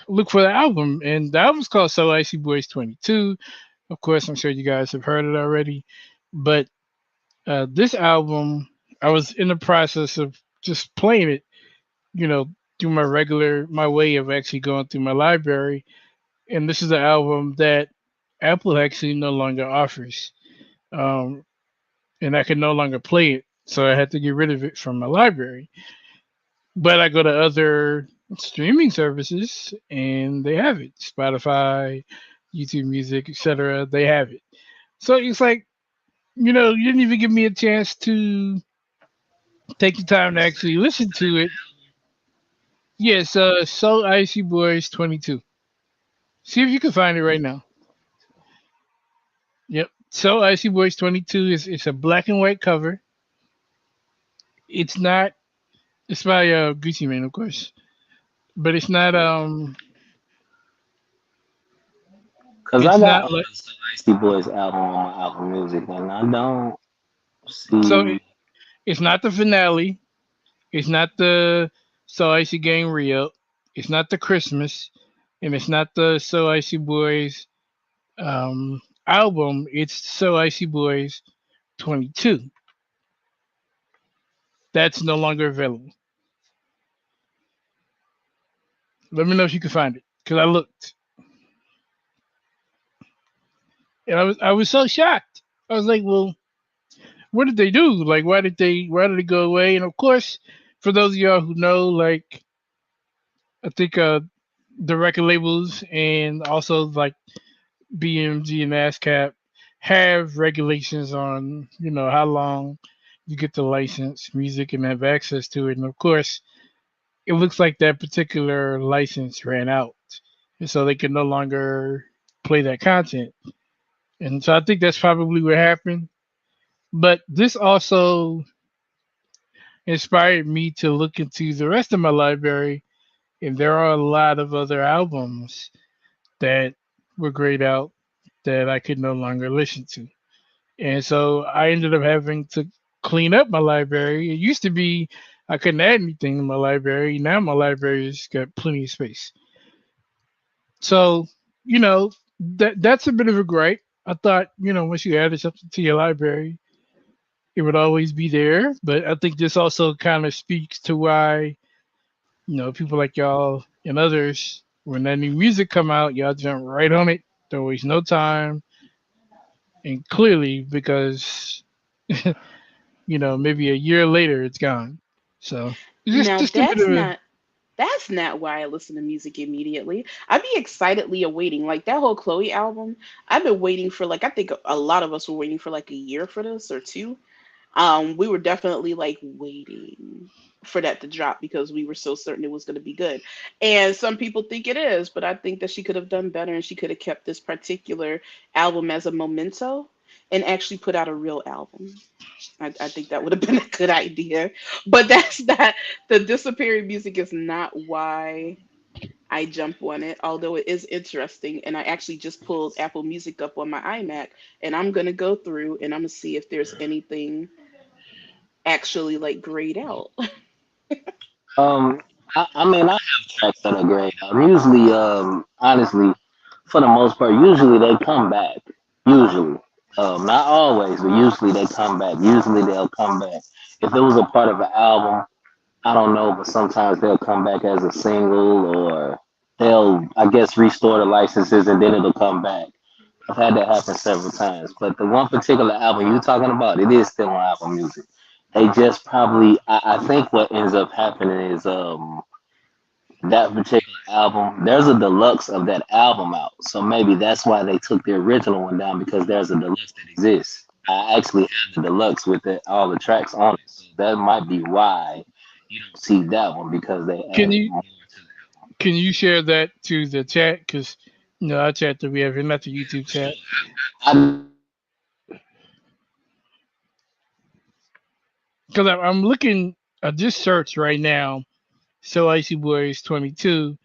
Speaker 1: look for the album. And the album's called So Icy Boys 22. Of course, I'm sure you guys have heard it already. But this album, I was in the process of just playing it, you know, through my way of actually going through my library. And this is an album that Apple actually no longer offers. Um, and I could no longer play it. So I had to get rid of it from my library. But I go to other streaming services and they have it. Spotify, YouTube Music, etc. They have it. So it's like, you didn't even give me a chance to take the time to actually listen
Speaker 4: What's the name
Speaker 1: to
Speaker 4: of
Speaker 1: it.
Speaker 4: the album?
Speaker 1: Yes, So Icy Boys 22. See if you can find it right now.
Speaker 4: 22.
Speaker 1: Yep. So Icy Boys 22 is it's a black and white cover. It's not it's by Gucci Mane, of course. But
Speaker 2: Cause I
Speaker 1: it's
Speaker 2: got
Speaker 1: not like
Speaker 4: So
Speaker 2: Icy
Speaker 4: Icy
Speaker 2: Boys
Speaker 4: Boys.
Speaker 2: album on my Apple Music, and I don't
Speaker 1: so
Speaker 2: see.
Speaker 1: it's not the finale. It's not the So Icy Gang re-up. It's not the Christmas, and it's not the So Icy Boys album. It's So Icy Boys 22. That's no longer available. Let me know if you can find it, because I looked and I was so shocked. I was like, well, what did they do? Like, why did it go away? And of course, for those of y'all who know, like, I think the record labels and also like BMG and ASCAP have regulations on how long you get to license music and have access to it. And of course, it looks like that particular license ran out, and so they can no longer play that content. And so I think that's probably what happened. But this also inspired me to look into the rest of my library, and there are a lot of other albums that were grayed out that I could no longer listen to. And so I ended up having to clean up my library. It used to be I couldn't add anything to my library. Now my library's got plenty of space. So, that's a bit of a gripe. I thought, once you added something to your library, it would always be there. But I think this also kind of speaks to why, people like y'all and others, when that new music come out, y'all jump right on it. Don't waste no time. And clearly because maybe a year later it's gone. So it's just
Speaker 3: Now
Speaker 1: just a bit of a
Speaker 3: that's not why I listen to music immediately. I'd be excitedly awaiting like that whole Chloe album. I've been waiting for like I think a lot of us were waiting for like a year for this or two. We were definitely like waiting for that to drop because we were so certain it was going to be good. And some people think it is, but I think that she could have done better and she could have kept this particular album as a memento and actually put out a real album. I think that would have been a good idea. But that's not the disappearing music is not why I jump on it, although it is interesting. And I actually just pulled Apple Music up on my iMac and I'm gonna go through and I'm gonna see if there's anything actually like grayed out.
Speaker 2: Um, I mean, I have tracks that are great. Usually, honestly, for the most part, usually they come back. Usually, not always, but usually they come back. Usually they'll come back. If it was a part of an album, I don't know, but sometimes they'll come back as a single, or they'll, I guess, restore the licenses and then it'll come back. I've had that happen several times. But the one particular album you're talking about, it is still on Apple Music. They just probably, I think what ends up happening is that particular album, there's a deluxe of that album out. So maybe that's why they took the original one down because there's a deluxe that exists. I actually have the deluxe with all the tracks on it. So that might be why you don't see that one because they
Speaker 1: can
Speaker 2: added
Speaker 1: you
Speaker 2: more to that.
Speaker 1: Can you share that to the chat? Because our chat that we have, and not the YouTube
Speaker 4: For sure.
Speaker 1: chat. Because I'm looking, I just searched right now, So Icy Boys 22,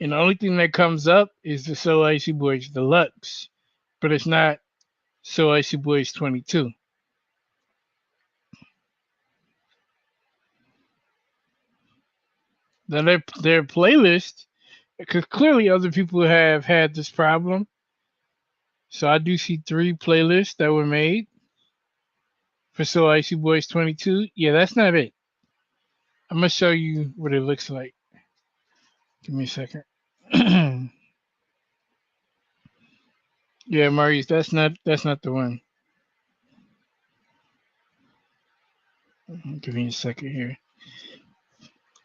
Speaker 1: and the only thing that comes up is the So Icy Boys Deluxe, but it's not So Icy Boys 22. Now their playlist, because clearly other people have had this problem. So I do see three playlists that were made for So Icy Boys 22. Yeah, that's not it. I'm gonna show you what it looks like. Give me a second. Yeah, Maurice, that's not the one. Give me a second here.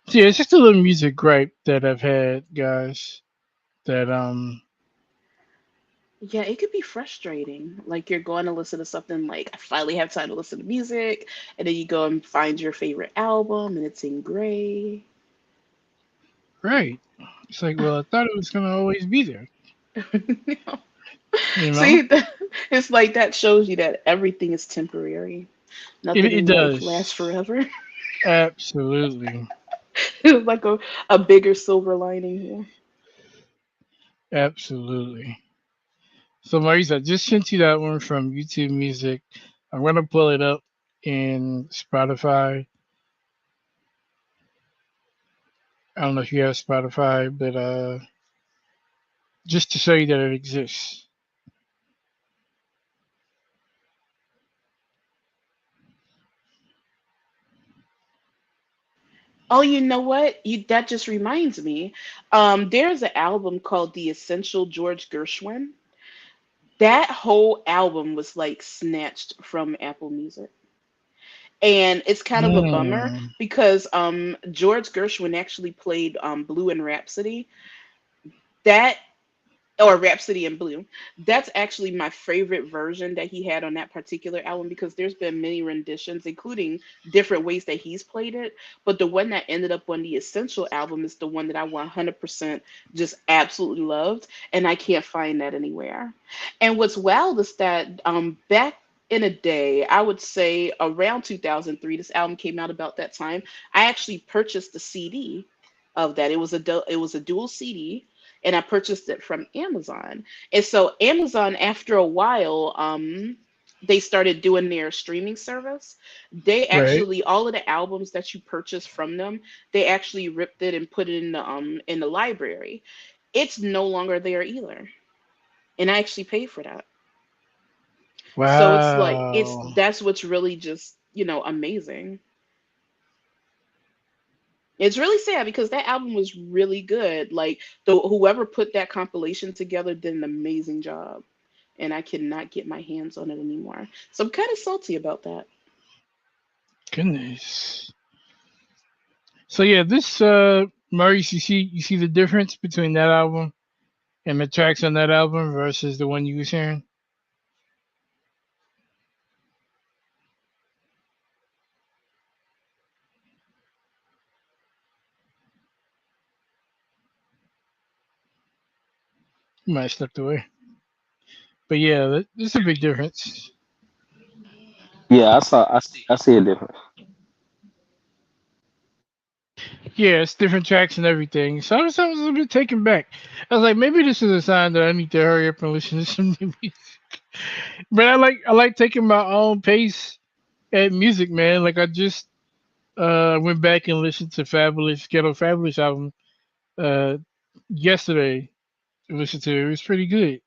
Speaker 1: So yeah, it's just a little music gripe that I've had, guys. That
Speaker 3: Yeah, it could be frustrating. Like you're going to listen to something like I finally have time to listen to music, and then you go and find your favorite album and it's in gray.
Speaker 1: right. It's like, well, I thought it was gonna always be there. You know,
Speaker 3: See, it's like that shows you that everything is temporary.
Speaker 1: it
Speaker 3: Nothing
Speaker 1: it
Speaker 3: in life lasts
Speaker 1: does
Speaker 3: forever.
Speaker 1: absolutely,
Speaker 3: It's like a bigger silver lining here.
Speaker 1: absolutely. So Maurice, I just sent you that one from YouTube Music. I'm gonna pull it up in Spotify. I don't know if you have Spotify, but just to show you that it exists.
Speaker 3: Oh, you know what? That just reminds me. There's an album called The Essential George Gershwin. That whole album was like snatched from Apple Music. And it's kind of a bummer
Speaker 1: Hmm.
Speaker 3: because George Gershwin actually played Blue and Rhapsody. That or Rhapsody in Blue. That's actually my favorite version that he had on that particular album because there's been many renditions, including different ways that he's played it. But the one that ended up on the Essential album is the one that I 100% just absolutely loved, and I can't find that anywhere. And what's wild is that back in a day, I would say around 2003, this album came out about that time. I actually purchased the CD of that. It was a dual CD, and I purchased it from Amazon. And so Amazon, after a while, they started doing their streaming service. They
Speaker 1: Right.
Speaker 3: actually all of the albums that you purchase from them, they actually ripped it and put it in the library. It's no longer there either, and I actually paid for that. So it's like it's
Speaker 1: Wow.
Speaker 3: that's what's really just amazing. It's really sad because that album was really good. Like the whoever put that compilation together did an amazing job, and I cannot get my hands on it anymore. So I'm kind of salty about that.
Speaker 1: Goodness. So yeah, this Maurice, you see the difference between that album and the tracks on that album versus the one you was hearing? You might have stepped away. But yeah, there's a big difference.
Speaker 2: Yeah, I see a difference.
Speaker 1: Yeah, it's different tracks and everything. So I was a bit taken back. I was like, maybe this is a sign that I need to hurry up and listen to some new music. But I like taking my own pace at music, man. Like I just went back and listened to Fabulous Ghetto Fabulous album uh yesterday. Listened to it. It was pretty good.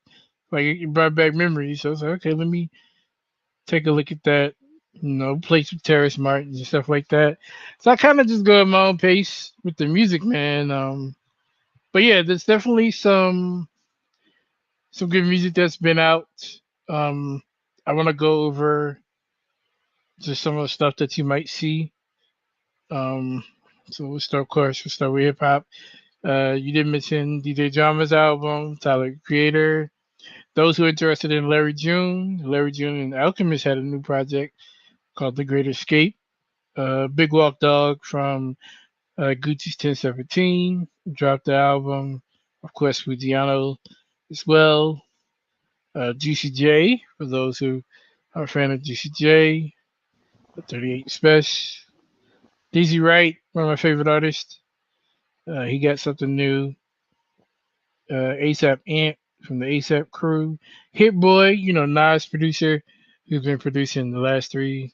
Speaker 1: Like it brought back memories. So I was like, okay, let me take a look at that. Play some Terrace Martin and stuff like that. So I kind of just go at my own pace with the music, man. But yeah, there's definitely some good music that's been out. Um, I want to go over just some of the stuff that you might see. Um, so we'll start, of course, we'll start with hip hop. You did mention DJ Drama's album, Tyler the Creator. Those who are interested in Larry June and Alchemist had a new project called The Great Escape. Big Walk Dog from Gucci's 1017 dropped the album. Of course, Fujiano as well. Juicy J, for those who are a fan of Juicy J, 38 Special. Dizzy Wright, one of my favorite artists. He got something new. ASAP Ant from the ASAP crew. Hit Boy, Nas producer, who's been producing the last three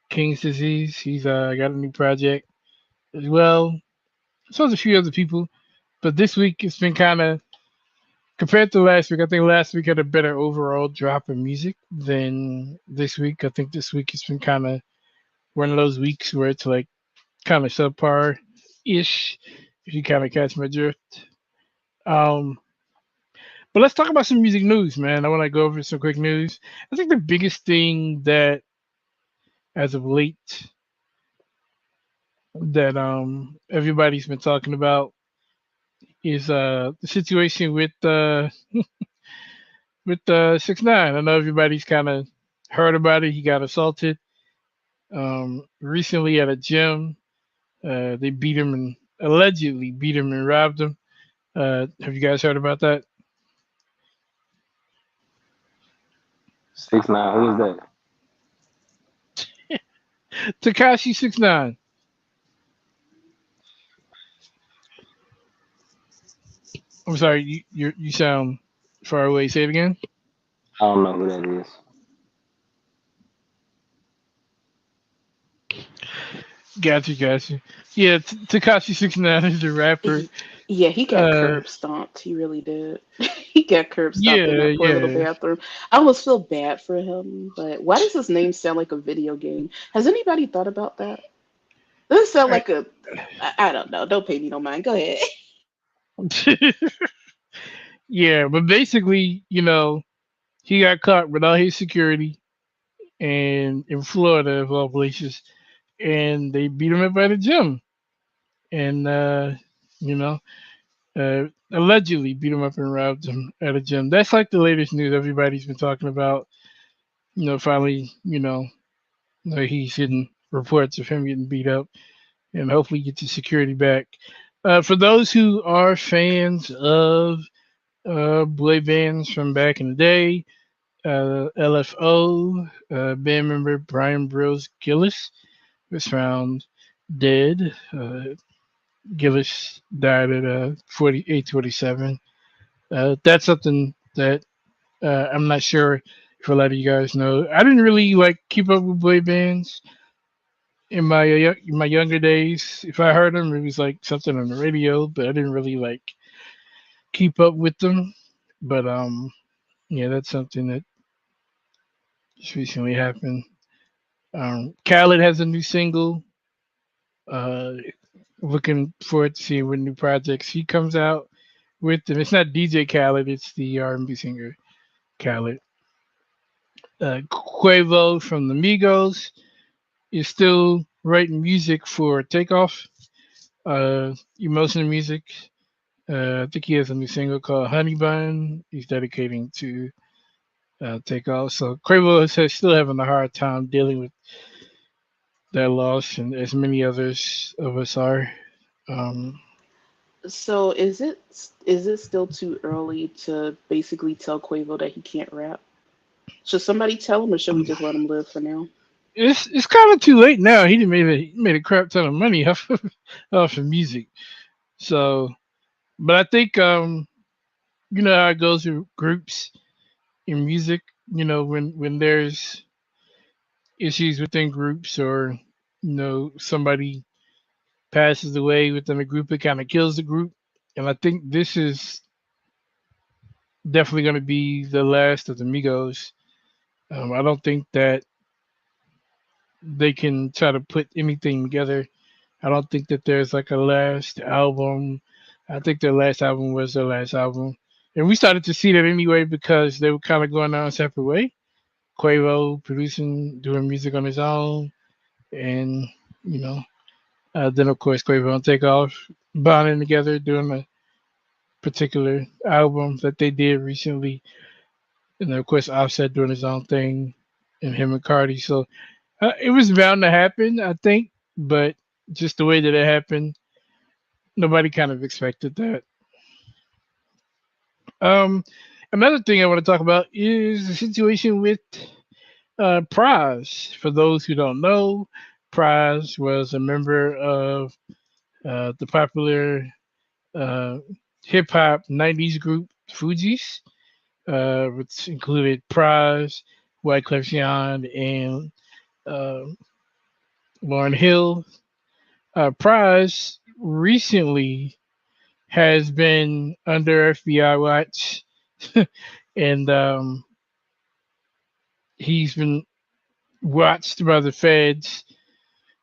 Speaker 1: King's Disease. He's got a new project as well. So there's a few other people. But this week it's been kind of compared to last week. I think last week had a better overall drop in music than this week. I think this week it's been kind of one of those weeks where it's like kind of subpar ish, if you kind of catch my drift. Um, but let's talk about some music news, man. I want to go over some quick news. I think the biggest thing that, as of late, that everybody's been talking about is the situation with 6ix9ine. I know everybody's kind of heard about it. He got assaulted recently at a gym. They beat him and allegedly beat him and robbed him. Have you guys heard about that?
Speaker 2: 6ix9ine, who is that?
Speaker 1: Takashi 6ix9ine. I'm sorry, you sound far away. Say it again.
Speaker 2: I don't know who that is.
Speaker 1: Got you. Yeah, Takashi 6ix9ine is a rapper.
Speaker 3: Yeah, he got
Speaker 1: Uh,
Speaker 3: curb stomped. He really did. He got curb stomped in
Speaker 1: yeah,
Speaker 3: that poor little
Speaker 1: yeah.
Speaker 3: bathroom. I almost feel bad for him, but why does his name sound like a video game? Has anybody thought about that? Does it sound
Speaker 1: I,
Speaker 3: like a? I don't know. Don't pay me no mind. Go ahead.
Speaker 1: yeah, but basically, he got caught without his security and in Florida of all places, and they beat him up at a gym, and you know, allegedly beat him up and robbed him at a gym. That's like the latest news everybody's been talking about. Finally, he's getting reports of him getting beat up, and hopefully get the security back. For those who are fans of boy bands from back in the day, LFO, band member Brian Bros Gillis was found dead. Gillis died at 48:27. That's something that I'm not sure if a lot of you guys know. I didn't really like keep up with boy bands in my younger days. If I heard them, it was like something on the radio, but I didn't really like keep up with them. But yeah, that's something that just recently happened. Khaled has a new single. Uh, Looking forward to seeing what new projects he comes out with. And it's not DJ Khaled; it's the R&B singer Khaled. Quavo from the Migos is still writing music for Takeoff. Emotional music. I think he has a new single called Honey Bun. He's dedicating to Takeoff. So Quavo is still having a hard time dealing with that loss, and as many others of us are. Um,
Speaker 3: So is it still too early to basically tell Quavo that he can't rap? Should somebody tell him, or should we just let him live for now?
Speaker 1: it's kind of too late now. He made a crap ton of money off of music. So, but I think you know how it goes with groups in music. When there's issues within groups, or somebody passes away within a group, it kind of kills the group. And I think this is definitely going to be the last of the Migos. I don't think that they can try to put anything together. I don't think that there's like a last album. I think their last album was their last album. And we started to see that anyway because they were kind of going down a separate way. Quavo producing, doing music on his own, and you know, then of course Quavo and Takeoff bonding together, doing a particular album that they did recently, and then of course Offset doing his own thing, and him and Cardi. So it was bound to happen, I think, but just the way that it happened. Nobody kind of expected that. Um, Another thing I want to talk about is the situation with Prize. For those who don't know, Prize was a member of the popular uh, hip hop '90s group Fugees, which included Prize, Wyclef Jean, and uh, Lauren Hill. Prize recently has been under FBI watch, and he's been watched by the feds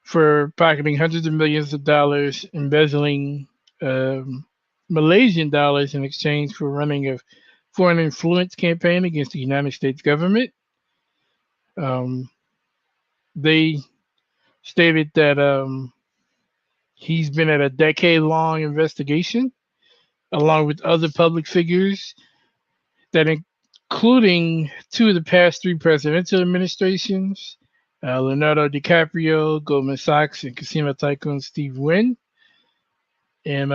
Speaker 1: for pocketing hundreds of millions of dollars, embezzling um, Malaysian dollars in exchange for running a foreign influence campaign against the United States government. Um, they stated that he's been at a decade long investigation along with other public figures that including two of the past three presidential administrations, Leonardo DiCaprio, Goldman Sachs, and casino tycoon Steve Wynn. And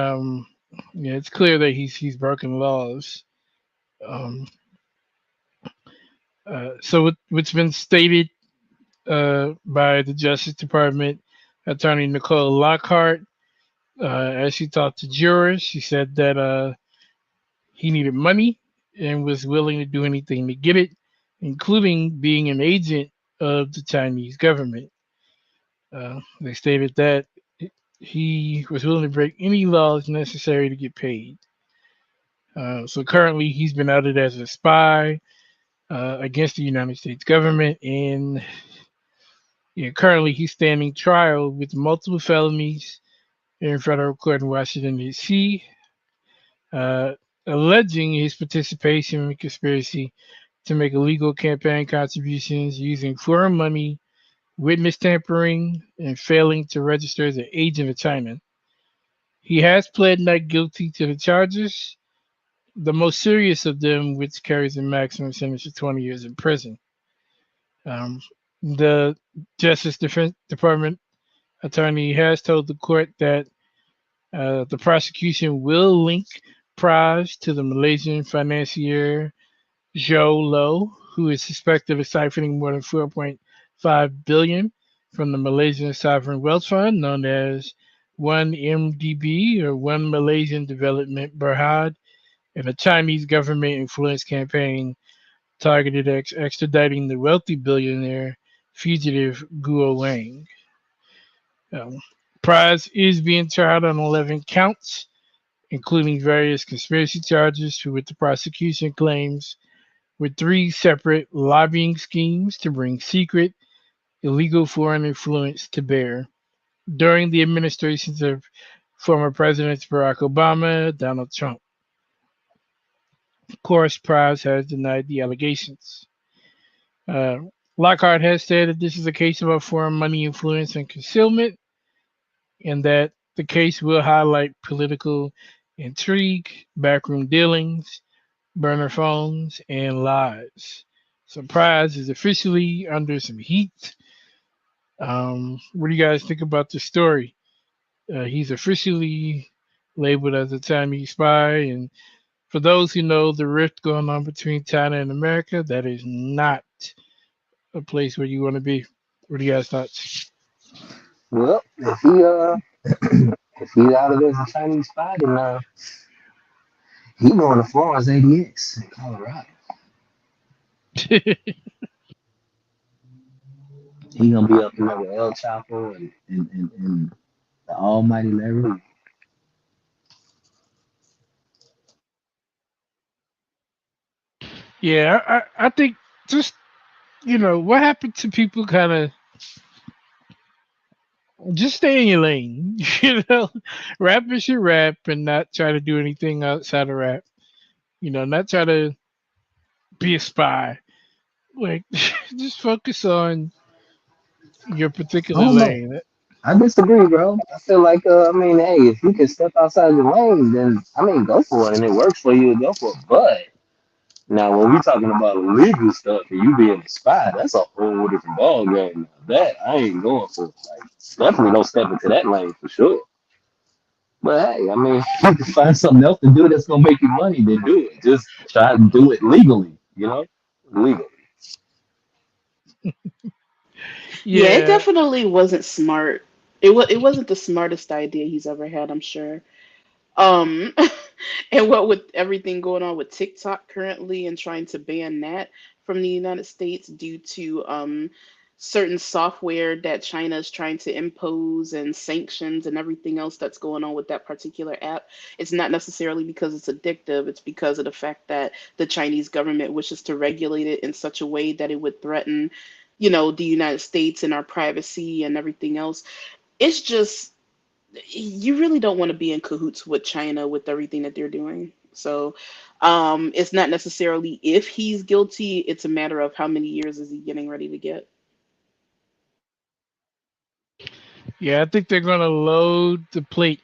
Speaker 1: yeah, it's clear that he's broken laws. Um, so what's been stated by the Justice Department Attorney Nicole Lockhart, as she talked to jurors, she said that he needed money and was willing to do anything to get it, including being an agent of the Chinese government. They stated that he was willing to break any laws necessary to get paid. So currently, he's been outed as a spy against the United States government, and yeah, currently he's standing trial with multiple felonies in federal court in Washington D.C., uh, alleging his participation in a conspiracy to make illegal campaign contributions using foreign money, witness tampering, and failing to register as an agent of China. He has pled not guilty to the charges, the most serious of them, which carries a maximum sentence of 20 years in prison. Um, the Justice Defense Department attorney has told the court that the prosecution will link Prize to the Malaysian financier Zhou Lo, who is suspected of siphoning more than 4.5 billion from the Malaysian Sovereign Wealth Fund, known as 1MDB or One Malaysian Development Berhad, and a Chinese government influence campaign targeted at extraditing the wealthy billionaire fugitive Guo Wang. Um, Prize is being tried on 11 counts, including various conspiracy charges for which the prosecution claims with three separate lobbying schemes to bring secret, illegal foreign influence to bear during the administrations of former Presidents Barack Obama, Donald Trump. Of course, Price has denied the allegations. Uh, Lockhart has said that this is a case about foreign money influence and concealment, and that the case will highlight political intrigue, backroom dealings, burner phones, and lies. So Prize is officially under some heat. What do you guys think about the story? He's officially labeled as a Chinese spy, and for those who know the rift going on between China and America, that is not a place where you want to be. What do you guys thoughts?
Speaker 2: Well, if he's out of there as a Chinese spy, then he going to Florence ADX in Colorado. He gonna be up in there with El Chapo and the Almighty Larry.
Speaker 1: Yeah, I think just what happened to people kind of just stay in your lane. Rappers should rap and not try to do anything outside of rap. Not try to be a spy. Like, just focus on your
Speaker 2: I
Speaker 1: particular
Speaker 2: don't know.
Speaker 1: lane.
Speaker 2: I disagree, bro. I feel like I mean, hey, if you can step outside your lane, then I mean, go for it, and it works for you, go for it. But now, when we talking about legal stuff and you being a spy, that's a whole different ball game. That I ain't going for. Like, definitely don't step into that lane for sure. But hey, I mean, if you can find something else to do that's gonna make you money, then do it. Just try to do it legally, legally.
Speaker 3: Yeah, it
Speaker 1: Yeah,
Speaker 3: definitely wasn't smart. It wasn't the smartest idea he's ever had, I'm sure. Um, and what with everything going on with TikTok currently and trying to ban that from the United States due to certain software that China is trying to impose and sanctions and everything else that's going on with that particular app, it's not necessarily because it's addictive, it's because of the fact that the Chinese government wishes to regulate it in such a way that it would threaten, the United States and our privacy and everything else. It's just you really don't want to be in cahoots with China with everything that they're doing. So it's not necessarily if he's guilty, it's a matter of how many years is he getting ready to get.
Speaker 1: yeah. I think they're gonna load the plate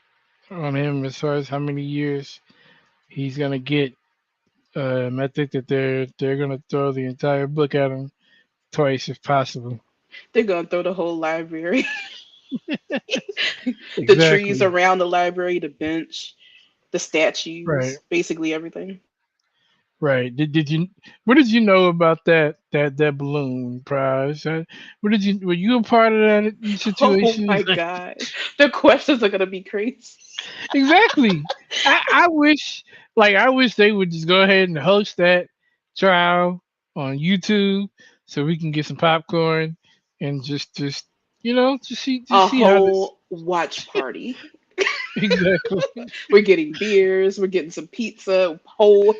Speaker 1: on him as far as how many years he's gonna get. I think that they're gonna throw the entire book at him twice if possible.
Speaker 3: They're going to throw the whole library, the trees
Speaker 1: Exactly.
Speaker 3: around the library, the bench, the
Speaker 1: Right.
Speaker 3: statues, basically everything.
Speaker 1: Right. Did you what did you know about that balloon prize? What did you were you a part of that
Speaker 3: Oh
Speaker 1: situation?
Speaker 3: my gosh. The questions are going to be crazy.
Speaker 1: Exactly. I wish I wish they would just go ahead and host that trial on YouTube so we can get some popcorn and just just
Speaker 3: A
Speaker 1: see how this
Speaker 3: whole watch party.
Speaker 1: exactly.
Speaker 3: We're getting beers, we're getting some pizza, whole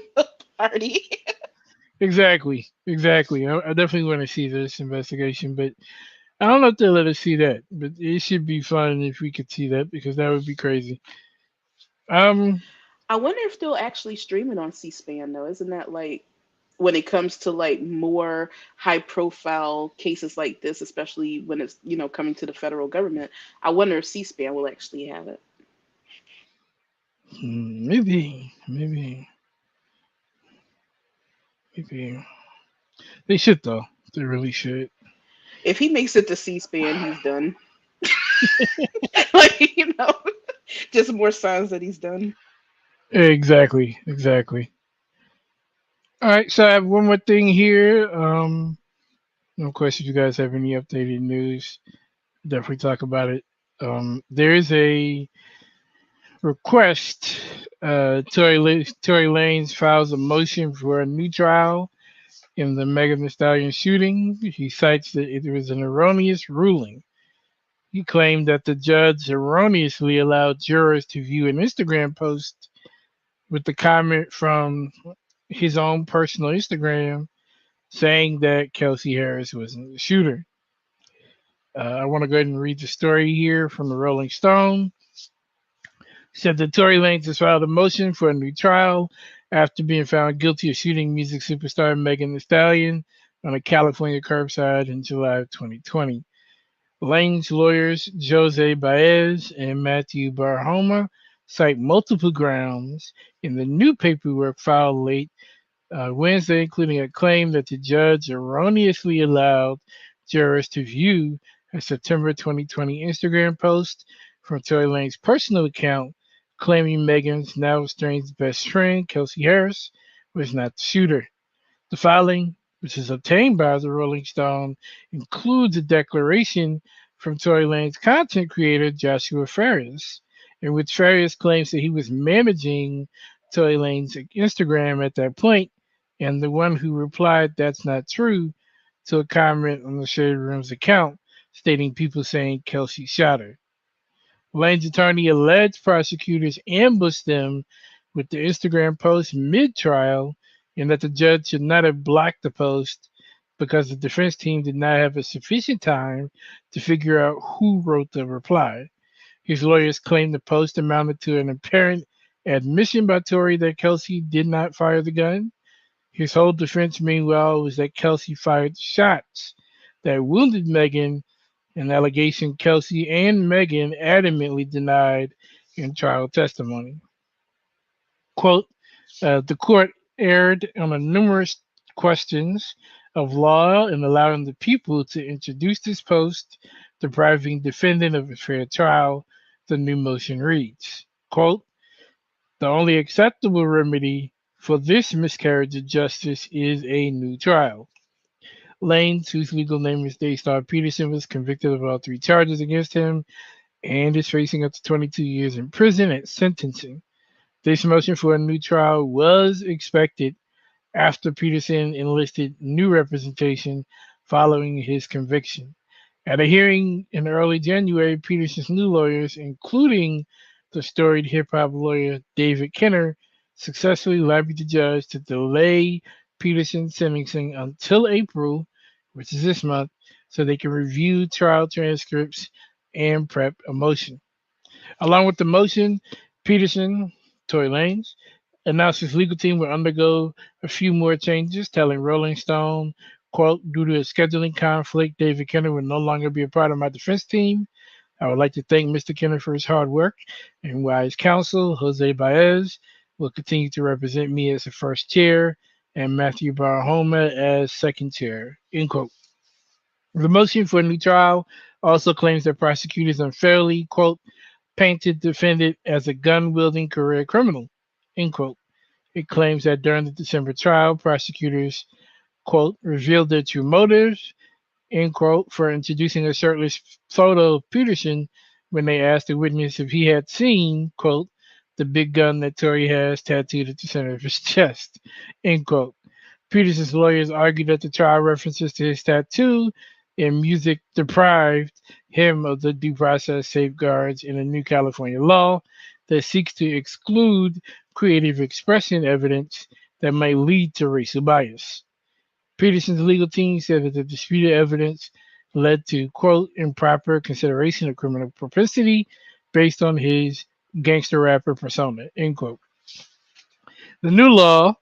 Speaker 3: party.
Speaker 1: Exactly. Exactly. I definitely want to see this investigation, but I don't know if they'll let us see that. But it should be fun if we could see that because that would be crazy. Um
Speaker 3: I wonder if they'll actually stream it on C-SPAN though. Isn't that like when it comes to like more high profile cases like this, especially when it's, coming to the federal government, I wonder if C-SPAN will actually have it.
Speaker 1: maybe they should though. They really should.
Speaker 3: If he makes it to C-SPAN, he's done. Like, just more signs that he's done.
Speaker 1: Exactly. Exactly. All right, so I have one more thing here. Of course, if you guys have any updated news, definitely talk about it. There is a request. Tory Lanez files a motion for a new trial in the Megan Thee Stallion shooting. He cites that it was an erroneous ruling. He claimed that the judge erroneously allowed jurors to view an Instagram post with the comment from his own personal Instagram saying that Kelsey Harris wasn't the shooter. I want to go ahead and read the story here from the Rolling Stone. Said that Tory Lanez has filed a motion for a new trial after being found guilty of shooting music superstar Megan Thee Stallion on a California curbside in July of 2020. Lange's lawyers Jose Baez and Matthew Barhoma cite multiple grounds in the new paperwork filed late Wednesday, including a claim that the judge erroneously allowed jurors to view a September 2020 Instagram post from Tory Lane's personal account claiming Megan's now estranged best friend, Kelsey Harris, was not the shooter. The filing, which is obtained by the Rolling Stone, includes a declaration from Tory Lane's content creator, Joshua Farias, in which Farias claims that he was managing Tory Lane's Instagram at that point, and the one who replied that's not true to a comment on the Shade Room's account stating people saying Kelsey shot her. Lane's attorney alleged prosecutors ambushed them with the Instagram post mid trial and that the judge should not have blocked the post because the defense team did not have a sufficient time to figure out who wrote the reply. His lawyers claimed the post amounted to an apparent admission by Tory that Kelsey did not fire the gun. His whole defense, meanwhile, was that Kelsey fired shots that wounded Megan, an allegation Kelsey and Megan adamantly denied in trial testimony. Quote, the court erred on a numerous questions of law in allowing the people to introduce this post, depriving defendant of a fair trial, the new motion reads. Quote, the only acceptable remedy for this miscarriage of justice is a new trial. Lanes, whose legal name is Daystar Peterson, was convicted of all three charges against him and is facing up to 22 years in prison at sentencing. This motion for a new trial was expected after Peterson enlisted new representation following his conviction. At a hearing in early January, Peterson's new lawyers, including the storied hip hop lawyer David Kenner, successfully lobbied the judge to delay Peterson's sentencing until April, which is this month, so they can review trial transcripts and prep a motion. Along with the motion, Peterson, Tory Lanez, announced his legal team will undergo a few more changes, telling Rolling Stone, quote, due to a scheduling conflict, David Kenner will no longer be a part of my defense team. I would like to thank Mr. Kenner for his hard work and wise counsel. Jose Baez will continue to represent me as the first chair and Matthew Barahoma as second chair, end quote. The motion for a new trial also claims that prosecutors unfairly, quote, painted defendant as a gun wielding career criminal, end quote. It claims that during the December trial, prosecutors, quote, revealed their true motives, end quote, for introducing a shirtless photo of Peterson when they asked the witness if he had seen, quote, the big gun that Tory has tattooed at the center of his chest, end quote. Peterson's lawyers argued that the trial references to his tattoo in music deprived him of the due process safeguards in a new California law that seeks to exclude creative expression evidence that might lead to racial bias. Peterson's legal team said that the disputed evidence led to, quote, improper consideration of criminal propensity based on his gangster rapper persona, end quote. The new law,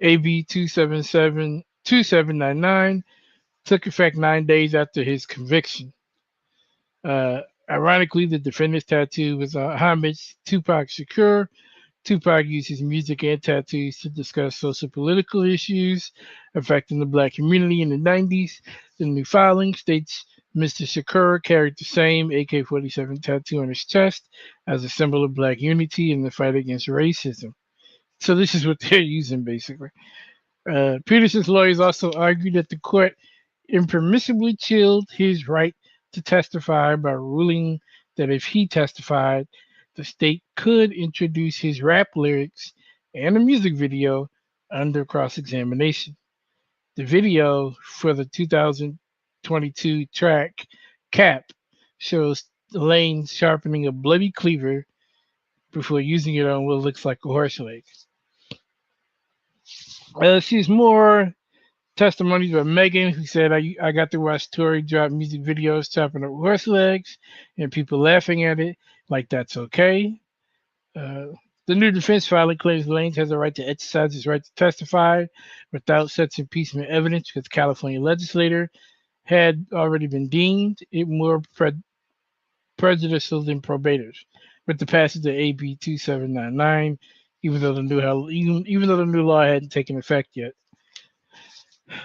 Speaker 1: AB 2799, took effect 9 days after his conviction. Ironically, the defendant's tattoo was a homage to Tupac Shakur. Tupac used his music and tattoos to discuss social political issues affecting the black community in the 90s. The new filing states Mr. Shakur carried the same AK 47 tattoo on his chest as a symbol of black unity in the fight against racism. So, this is what they're using basically. Peterson's lawyers also argued that the court impermissibly chilled his right to testify by ruling that if he testified, the state could introduce his rap lyrics and a music video under cross examination. The video for the 2022 track Cap shows Lane sharpening a bloody cleaver before using it on what looks like a horse leg. She's more testimonies by Megan, who said, I got to watch Tori drop music videos chopping up horse legs and people laughing at it like that's okay. Uh, the new defense filing claims Lange has a right to exercise his right to testify without such impeachment evidence because the California legislator had already been deemed it more prejudicial than probators with the passage of AB 2799, even though the new law hadn't taken effect yet.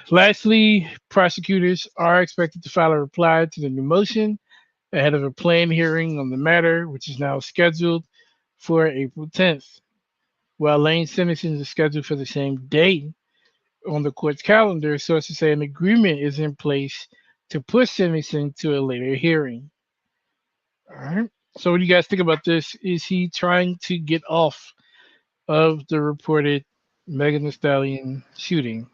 Speaker 1: Lastly, prosecutors are expected to file a reply to the new motion ahead of a planned hearing on the matter, which is now scheduled for April 10th. While Lane's sentencing is scheduled for the same day on the court's calendar, sources say an agreement is in place to push sentencing to a later hearing. All right. So, what do you guys think about this? Is he trying to get off of the reported Megan Thee Stallion shooting?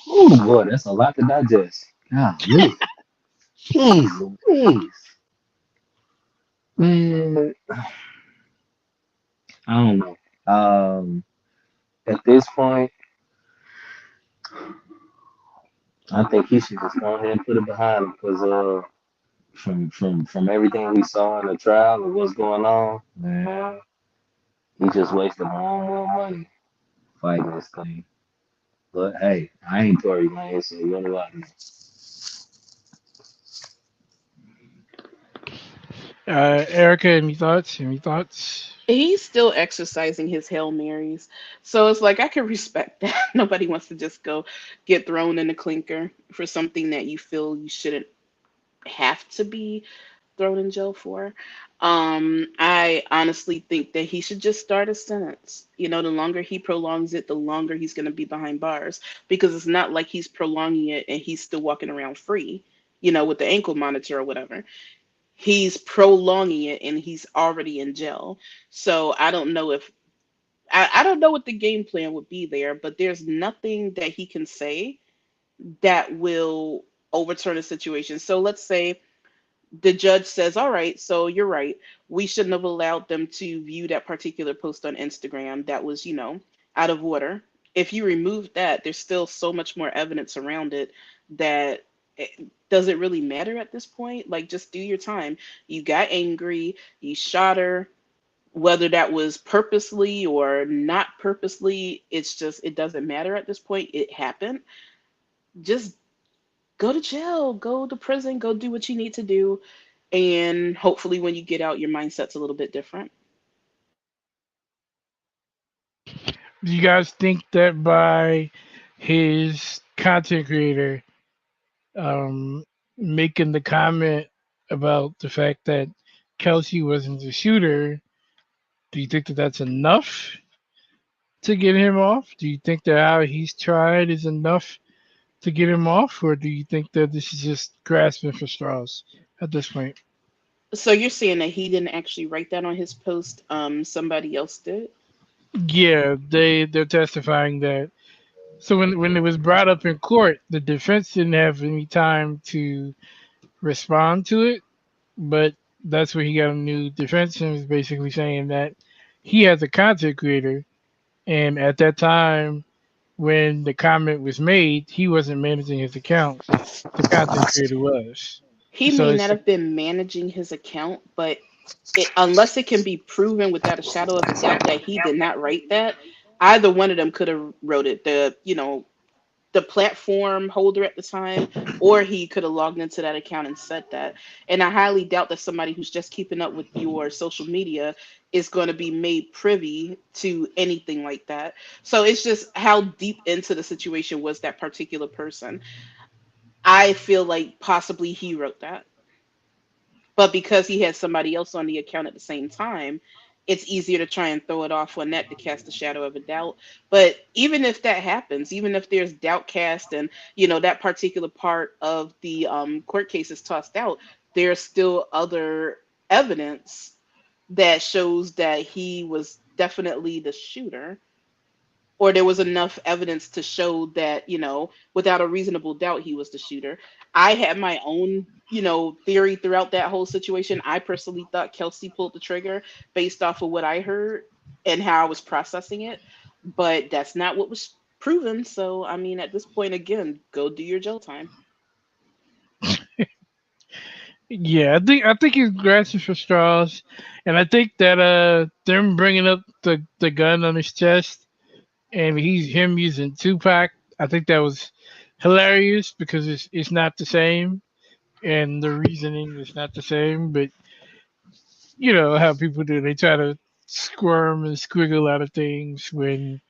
Speaker 2: Oh boy, that's a lot to digest. Golly. Jeez Louise. Man, I don't know. At this point, I think he should just go ahead and put it behind him because from everything we saw in the trial and what's going on, man, he just wasted more money fighting this thing. But hey, I ain't Tory Lane, so what do I know?
Speaker 1: Erica, any thoughts? Any thoughts?
Speaker 3: He's still exercising his Hail Marys. So it's like I can respect that. Nobody wants to just go get thrown in the clinker for something that you feel you shouldn't have to be thrown in jail for. I honestly think that he should just start a sentence. The longer he prolongs it, the longer he's going to be behind bars, because it's not like he's prolonging it and he's still walking around free, with the ankle monitor or whatever. He's prolonging it and he's already in jail. So I don't know what the game plan would be there, but there's nothing that he can say that will overturn a situation. So let's say the judge says, all right, so you're right. We shouldn't have allowed them to view that particular post on Instagram that was, out of order. If you remove that, there's still so much more evidence around it that it, does it really matter at this point? Like, just do your time. You got angry, you shot her, whether that was purposely or not purposely, it's just, it doesn't matter at this point. It happened. Just go to jail, go to prison, go do what you need to do. And hopefully, when you get out, your mindset's a little bit different.
Speaker 1: Do you guys think that by his content creator making the comment about the fact that Kelsey wasn't the shooter, do you think that that's enough to get him off? Do you think that how he's tried is enough to get him off, or do you think that this is just grasping for straws at this point?
Speaker 3: So you're saying that he didn't actually write that on his post, somebody else did?
Speaker 1: Yeah, they're testifying that. So when it was brought up in court, the defense didn't have any time to respond to it, but that's where he got a new defense and was basically saying that he has a content creator, and at that time when the comment was made, he wasn't managing his accounts. The content creator was.
Speaker 3: He
Speaker 1: So
Speaker 3: may not
Speaker 1: it's
Speaker 3: have been managing his account, but unless it can be proven without a shadow of a doubt that he did not write that, either one of them could have wrote it. The platform holder at the time, or he could have logged into that account and said that. And I highly doubt that somebody who's just keeping up with your social media is going to be made privy to anything like that. So it's just how deep into the situation was that particular person. I feel like possibly he wrote that, but because he had somebody else on the account at the same time, it's easier to try and throw it off on that to cast a shadow of a doubt. But even if that happens, even if there's doubt cast and that particular part of the court case is tossed out, there's still other evidence that shows that he was definitely the shooter, or there was enough evidence to show that, without a reasonable doubt, he was the shooter. I had my own, theory throughout that whole situation. I personally thought Kelsey pulled the trigger based off of what I heard and how I was processing it, but that's not what was proven. So, I mean, at this point, again, go do your jail time.
Speaker 1: yeah, I think he's grasping for straws, and I think that them bringing up the gun on his chest and he's him using Tupac. I think that was hilarious because it's not the same, and the reasoning is not the same. But you know how people do; they try to squirm and squiggle out of things when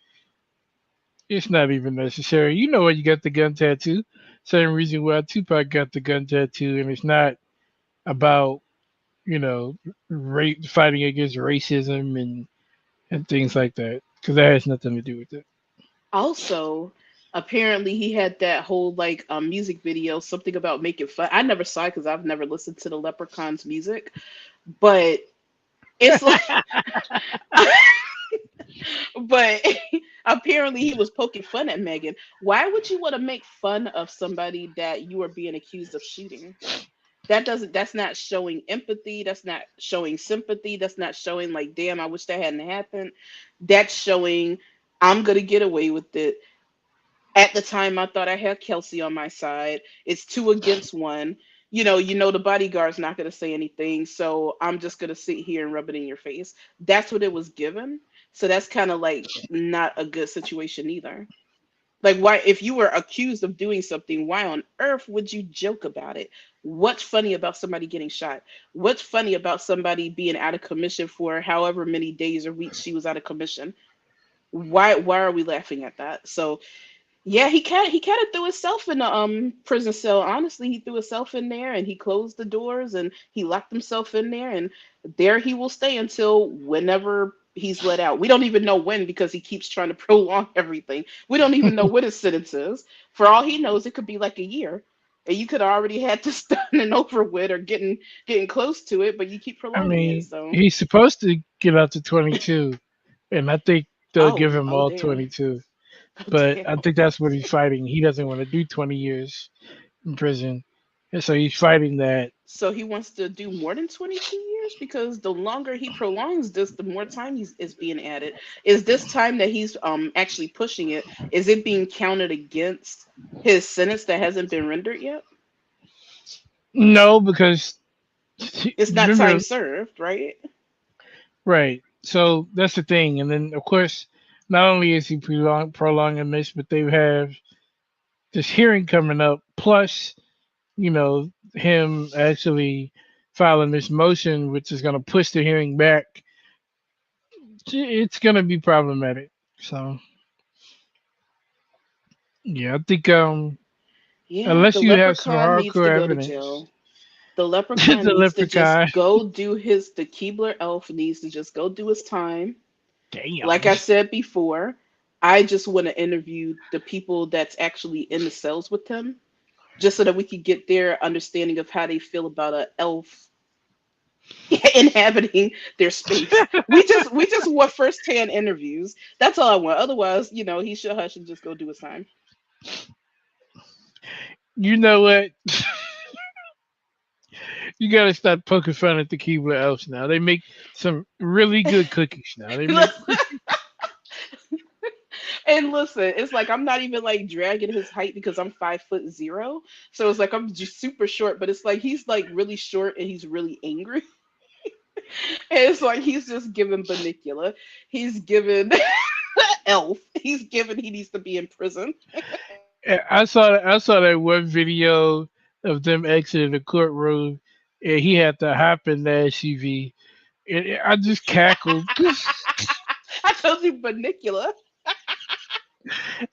Speaker 1: it's not even necessary. You know why you got the gun tattoo? Same reason why Tupac got the gun tattoo, and it's not about you know fighting against racism and things like that because that has nothing to do with it.
Speaker 3: Also, apparently he had that whole like music video, something about making fun. I never saw it because I've never listened to the Leprechauns music, but it's like, but apparently he was poking fun at Megan. Why would you want to make fun of somebody that you are being accused of shooting? That's not showing empathy, that's not showing sympathy, that's not showing like, damn, I wish that hadn't happened. That's showing I'm gonna get away with it. At the time I thought I had Kelsey on my side. It's two against one. The bodyguard's not going to say anything, so I'm just going to sit here and rub it in your face. That's what it was given. So that's kind of like not a good situation either. Like, why, if you were accused of doing something, why on earth would you joke about it? What's funny about somebody getting shot? What's funny about somebody being out of commission for however many days or weeks she was out of commission? Why are we laughing at that? So Yeah, he kind of threw himself in the prison cell. Honestly, he threw himself in there and he closed the doors and he locked himself in there and there he will stay until whenever he's let out. We don't even know when because he keeps trying to prolong everything. We don't even know what his sentence is. For all he knows, it could be like a year. And you could already had this done and over with or getting close to it, but you keep
Speaker 1: I
Speaker 3: prolonging it.
Speaker 1: mean,
Speaker 3: So,
Speaker 1: he's supposed to get out to 22, and I think they'll give
Speaker 3: oh,
Speaker 1: him
Speaker 3: oh
Speaker 1: all
Speaker 3: damn.
Speaker 1: 22.
Speaker 3: Oh
Speaker 1: But
Speaker 3: damn.
Speaker 1: I think that's what he's fighting. He doesn't want to do 20 years in prison, and so he's fighting that.
Speaker 3: So he wants to do more than 22 years because the longer he prolongs this, the more time is being added. Is this time that he's actually pushing it, is it being counted against his sentence that hasn't been rendered yet?
Speaker 1: No, because
Speaker 3: It's not time
Speaker 1: remember,
Speaker 3: served, right?
Speaker 1: right? So that's the thing, and then of course, not only is he prolonging this, but they have this hearing coming up. Plus, him actually filing this motion, which is going to push the hearing back. It's going to be problematic. So yeah, I think
Speaker 3: Yeah, the
Speaker 1: unless you have some
Speaker 3: leprechaun needs to
Speaker 1: hardcore
Speaker 3: go to
Speaker 1: evidence,
Speaker 3: jail. The leprechaun
Speaker 1: the
Speaker 3: needs to just
Speaker 1: leprechaun.
Speaker 3: go do his the Keebler elf needs to just go do his time. Like
Speaker 1: Damn.
Speaker 3: I said before, I just want to interview the people that's actually in the cells with him just so that we could get their understanding of how they feel about a elf inhabiting their space. We just want first-hand interviews. That's all I want. Otherwise, he should hush and just go do his time.
Speaker 1: You know what? You gotta stop poking fun at the Keebler elves now. They make some really good cookies now. They make
Speaker 3: And listen, it's like I'm not even like dragging his height because I'm 5'0". So it's like I'm just super short, but it's like he's like really short and he's really angry. And it's like he's just giving Banicula. He's given Elf. He's given he needs to be in prison.
Speaker 1: I saw that one video of them exiting the courtroom, and he had to hop in the SUV, and I just cackled.
Speaker 3: I told you Banicula.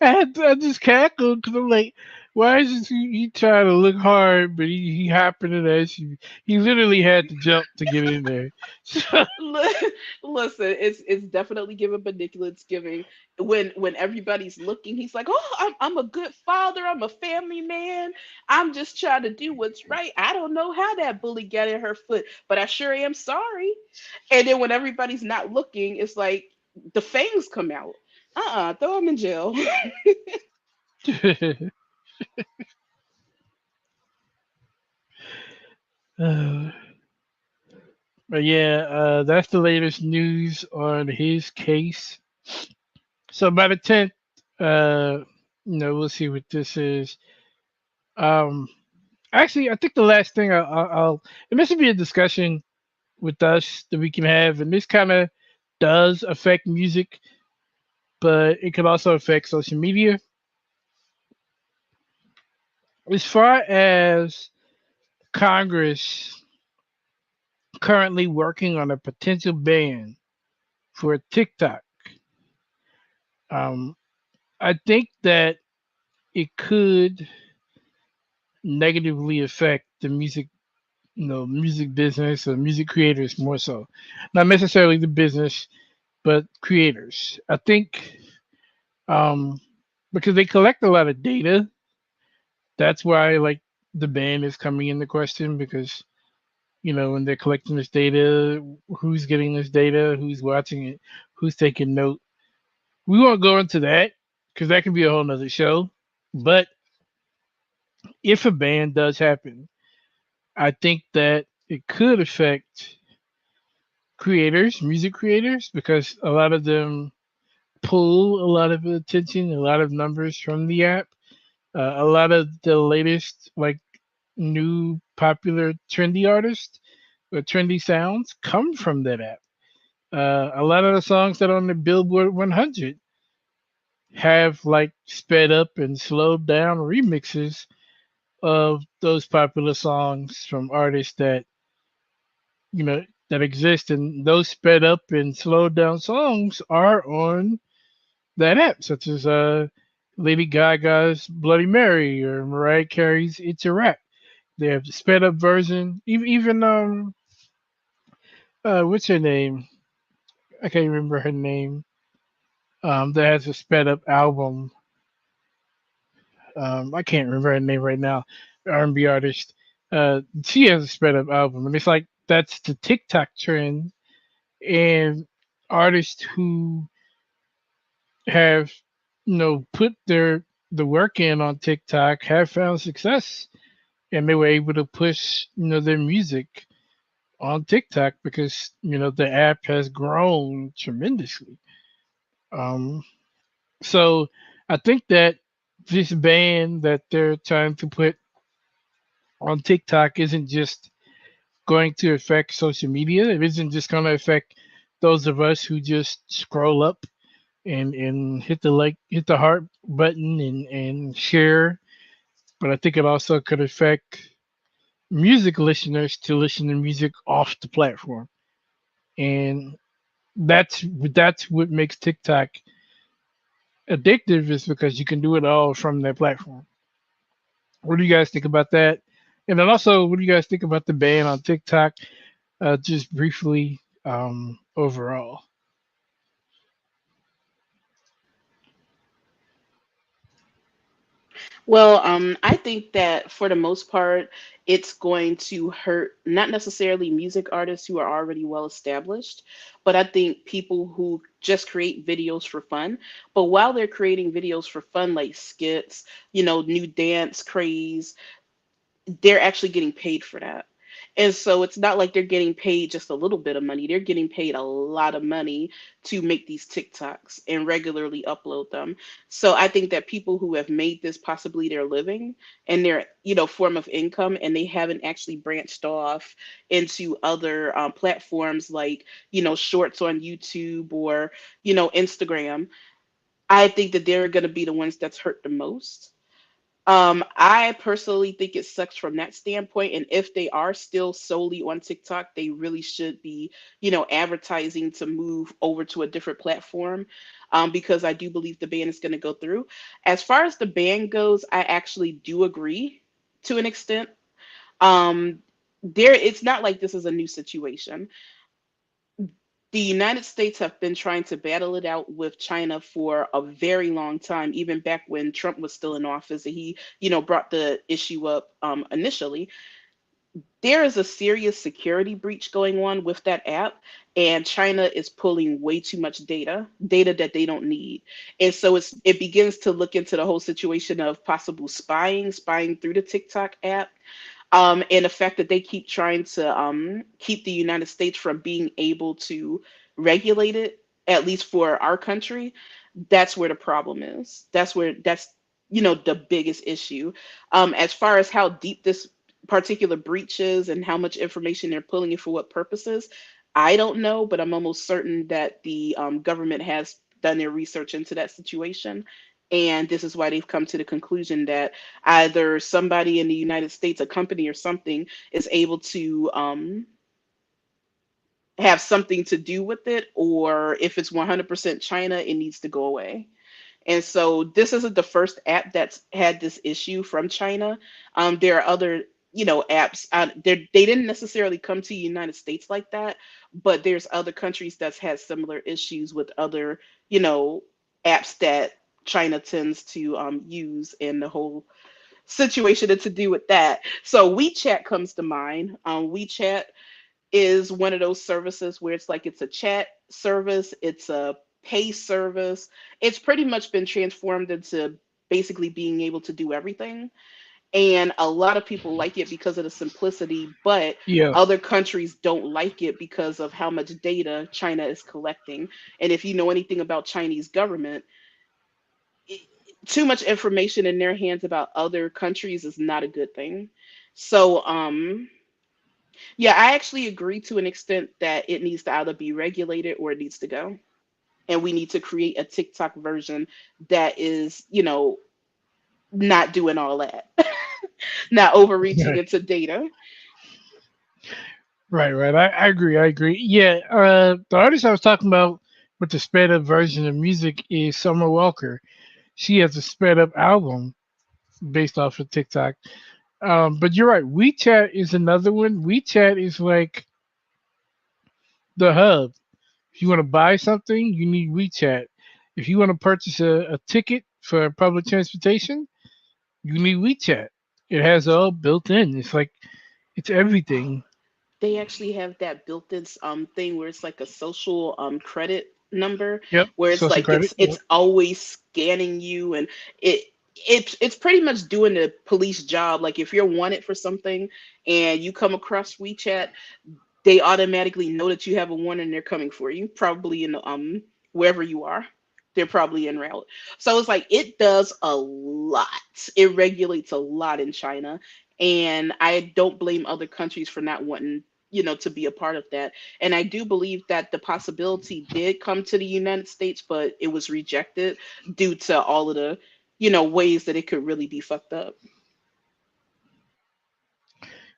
Speaker 1: I just cackled because I'm like, why is he trying to look hard, but he hopping in the SUV? He literally had to jump to get in there.
Speaker 3: Li- Listen, it's definitely giving Banicula. It's giving when everybody's looking, he's like, "Oh, I'm a good father. I'm a family man. I'm just trying to do what's right. I don't know how that bully got in her foot, but I sure am sorry." And then when everybody's not looking, it's like the fangs come out. Throw him in jail.
Speaker 1: Uh, but yeah, that's the latest news on his case. So by the 10th, uh, we'll see what this is. Um, Actually, I think the last thing and this will be a discussion with us that we can have, and this kind of does affect music, but it could also affect social media. As far as Congress currently working on a potential ban for TikTok, um, I think that it could negatively affect the music business or music creators more so, not necessarily the business, but creators. I think um, because they collect a lot of data. That's why like the ban is coming into question because when they're collecting this data, who's getting this data, who's watching it, who's taking note. We won't go into that because that can be a whole nother show. But if a ban does happen, I think that it could affect creators, music creators, because a lot of them pull a lot of attention, a lot of numbers from the app. A lot of the latest like new popular trendy artists or trendy sounds come from that app. A lot of the songs that are on the Billboard 100 have like sped up and slowed down remixes of those popular songs from artists that exist, and those sped up and slowed down songs are on that app, such as Lady Gaga's Bloody Mary or Mariah Carey's It's a Wrap. They have the sped up version. Even what's her name? I can't remember her name. That has a sped up album. I can't remember her name right now. R&B artist. She has a sped up album, and it's like that's the TikTok trend. And artists who have put the work in on TikTok have found success, and they were able to push their music on TikTok because the app has grown tremendously. Um, so I think that this ban that they're trying to put on TikTok isn't just going to affect social media. It isn't just going to affect those of us who just scroll up and hit the heart button and share. But I think it also could affect music listeners to listen to music off the platform, and that's what makes TikTok addictive is because you can do it all from that platform. What do you guys think about that? And then also, what do you guys think about the ban on TikTok? Just briefly, overall.
Speaker 3: Well, I think that for the most part, it's going to hurt not necessarily music artists who are already well established, but I think people who just create videos for fun. But while they're creating videos for fun, like skits, new dance craze, they're actually getting paid for that. And so it's not like they're getting paid just a little bit of money. They're getting paid a lot of money to make these TikToks and regularly upload them. So I think that people who have made this possibly their living and their, form of income, and they haven't actually branched off into other platforms like, shorts on YouTube or, Instagram, I think that they're going to be the ones that's hurt the most. I personally think it sucks from that standpoint. And if they are still solely on TikTok, they really should be, advertising to move over to a different platform, because I do believe the ban is going to go through. As far as the ban goes, I actually do agree to an extent. Um, it's not like this is a new situation. The United States have been trying to battle it out with China for a very long time, even back when Trump was still in office and he, brought the issue up initially. There is a serious security breach going on with that app, and China is pulling way too much data that they don't need. And so it begins to look into the whole situation of possible spying through the TikTok app, and the fact that they keep trying to keep the United States from being able to regulate it, at least for our country. That's where the problem is. That's the biggest issue. As far as how deep this particular breach is and how much information they're pulling and for what purposes, I don't know, but I'm almost certain that the government has done their research into that situation. And this is why they've come to the conclusion that either somebody in the United States, a company or something, is able to have something to do with it, or if it's 100% China, it needs to go away. And so this isn't the first app that's had this issue from China. There are other, apps. They didn't necessarily come to the United States like that, but there's other countries that's had similar issues with other, you know, apps that China tends to use in the whole situation and to do with that. So WeChat comes to mind. WeChat is one of those services where it's like it's a chat service, it's a pay service. It's pretty much been transformed into basically being able to do everything. And a lot of people like it because of the simplicity, but
Speaker 1: Yeah.
Speaker 3: other countries don't like it because of how much data China is collecting. And if you know anything about Chinese government, it, too much information in their hands about other countries is not a good thing. So, yeah, I actually agree to an extent that it needs to either be regulated or it needs to go. And we need to create a TikTok version that is, not doing all that, not overreaching
Speaker 1: Right,
Speaker 3: into data.
Speaker 1: right. I agree. I agree. Yeah. The artist I was talking about with the sped up version of music is Summer Walker. she has a sped up album based off of TikTok. But you're right. WeChat is another one. WeChat is like the hub. If you want to buy something, you need WeChat. If you want to purchase a ticket for public transportation, you need WeChat. It has all built in. It's like it's everything.
Speaker 3: They actually have that built-in thing where it's like a social credit number,
Speaker 1: Yep.
Speaker 3: where it's
Speaker 1: Social
Speaker 3: like
Speaker 1: credit.
Speaker 3: it's
Speaker 1: Yep.
Speaker 3: always scanning you, and it it's pretty much doing the police job. Like if you're wanted for something and you come across WeChat, they automatically know that you have a warrant and they're coming for you, probably in wherever you are. They're probably en route. So it's like it does a lot. It regulates a lot in China. And I don't blame other countries for not wanting, to be a part of that. And I do believe that the possibility did come to the United States, but it was rejected due to all of the, ways that it could really be fucked up.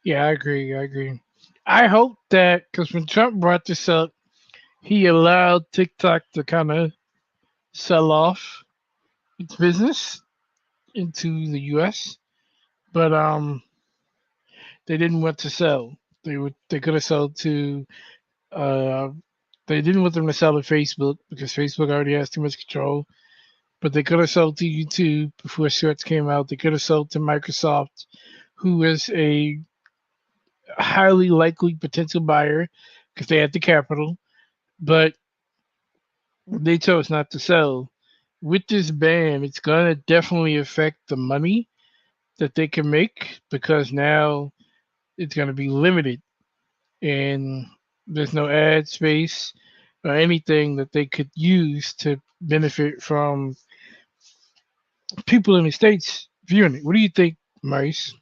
Speaker 1: Yeah, I agree. I agree. I hope that because when Trump brought this up, he allowed TikTok to kind of sell off its business into the U.S. But they didn't want to sell. They could have sold to uh, they didn't want them to sell to Facebook because Facebook already has too much control. But they could have sold to YouTube before Shorts came out. They could have sold to Microsoft, who is a highly likely potential buyer because they had the capital. But they chose not to sell. With this ban, it's gonna definitely affect the money that they can make because now it's gonna be limited and there's no ad space or anything that they could use to benefit from people in the states viewing it. What do you think, Maurice?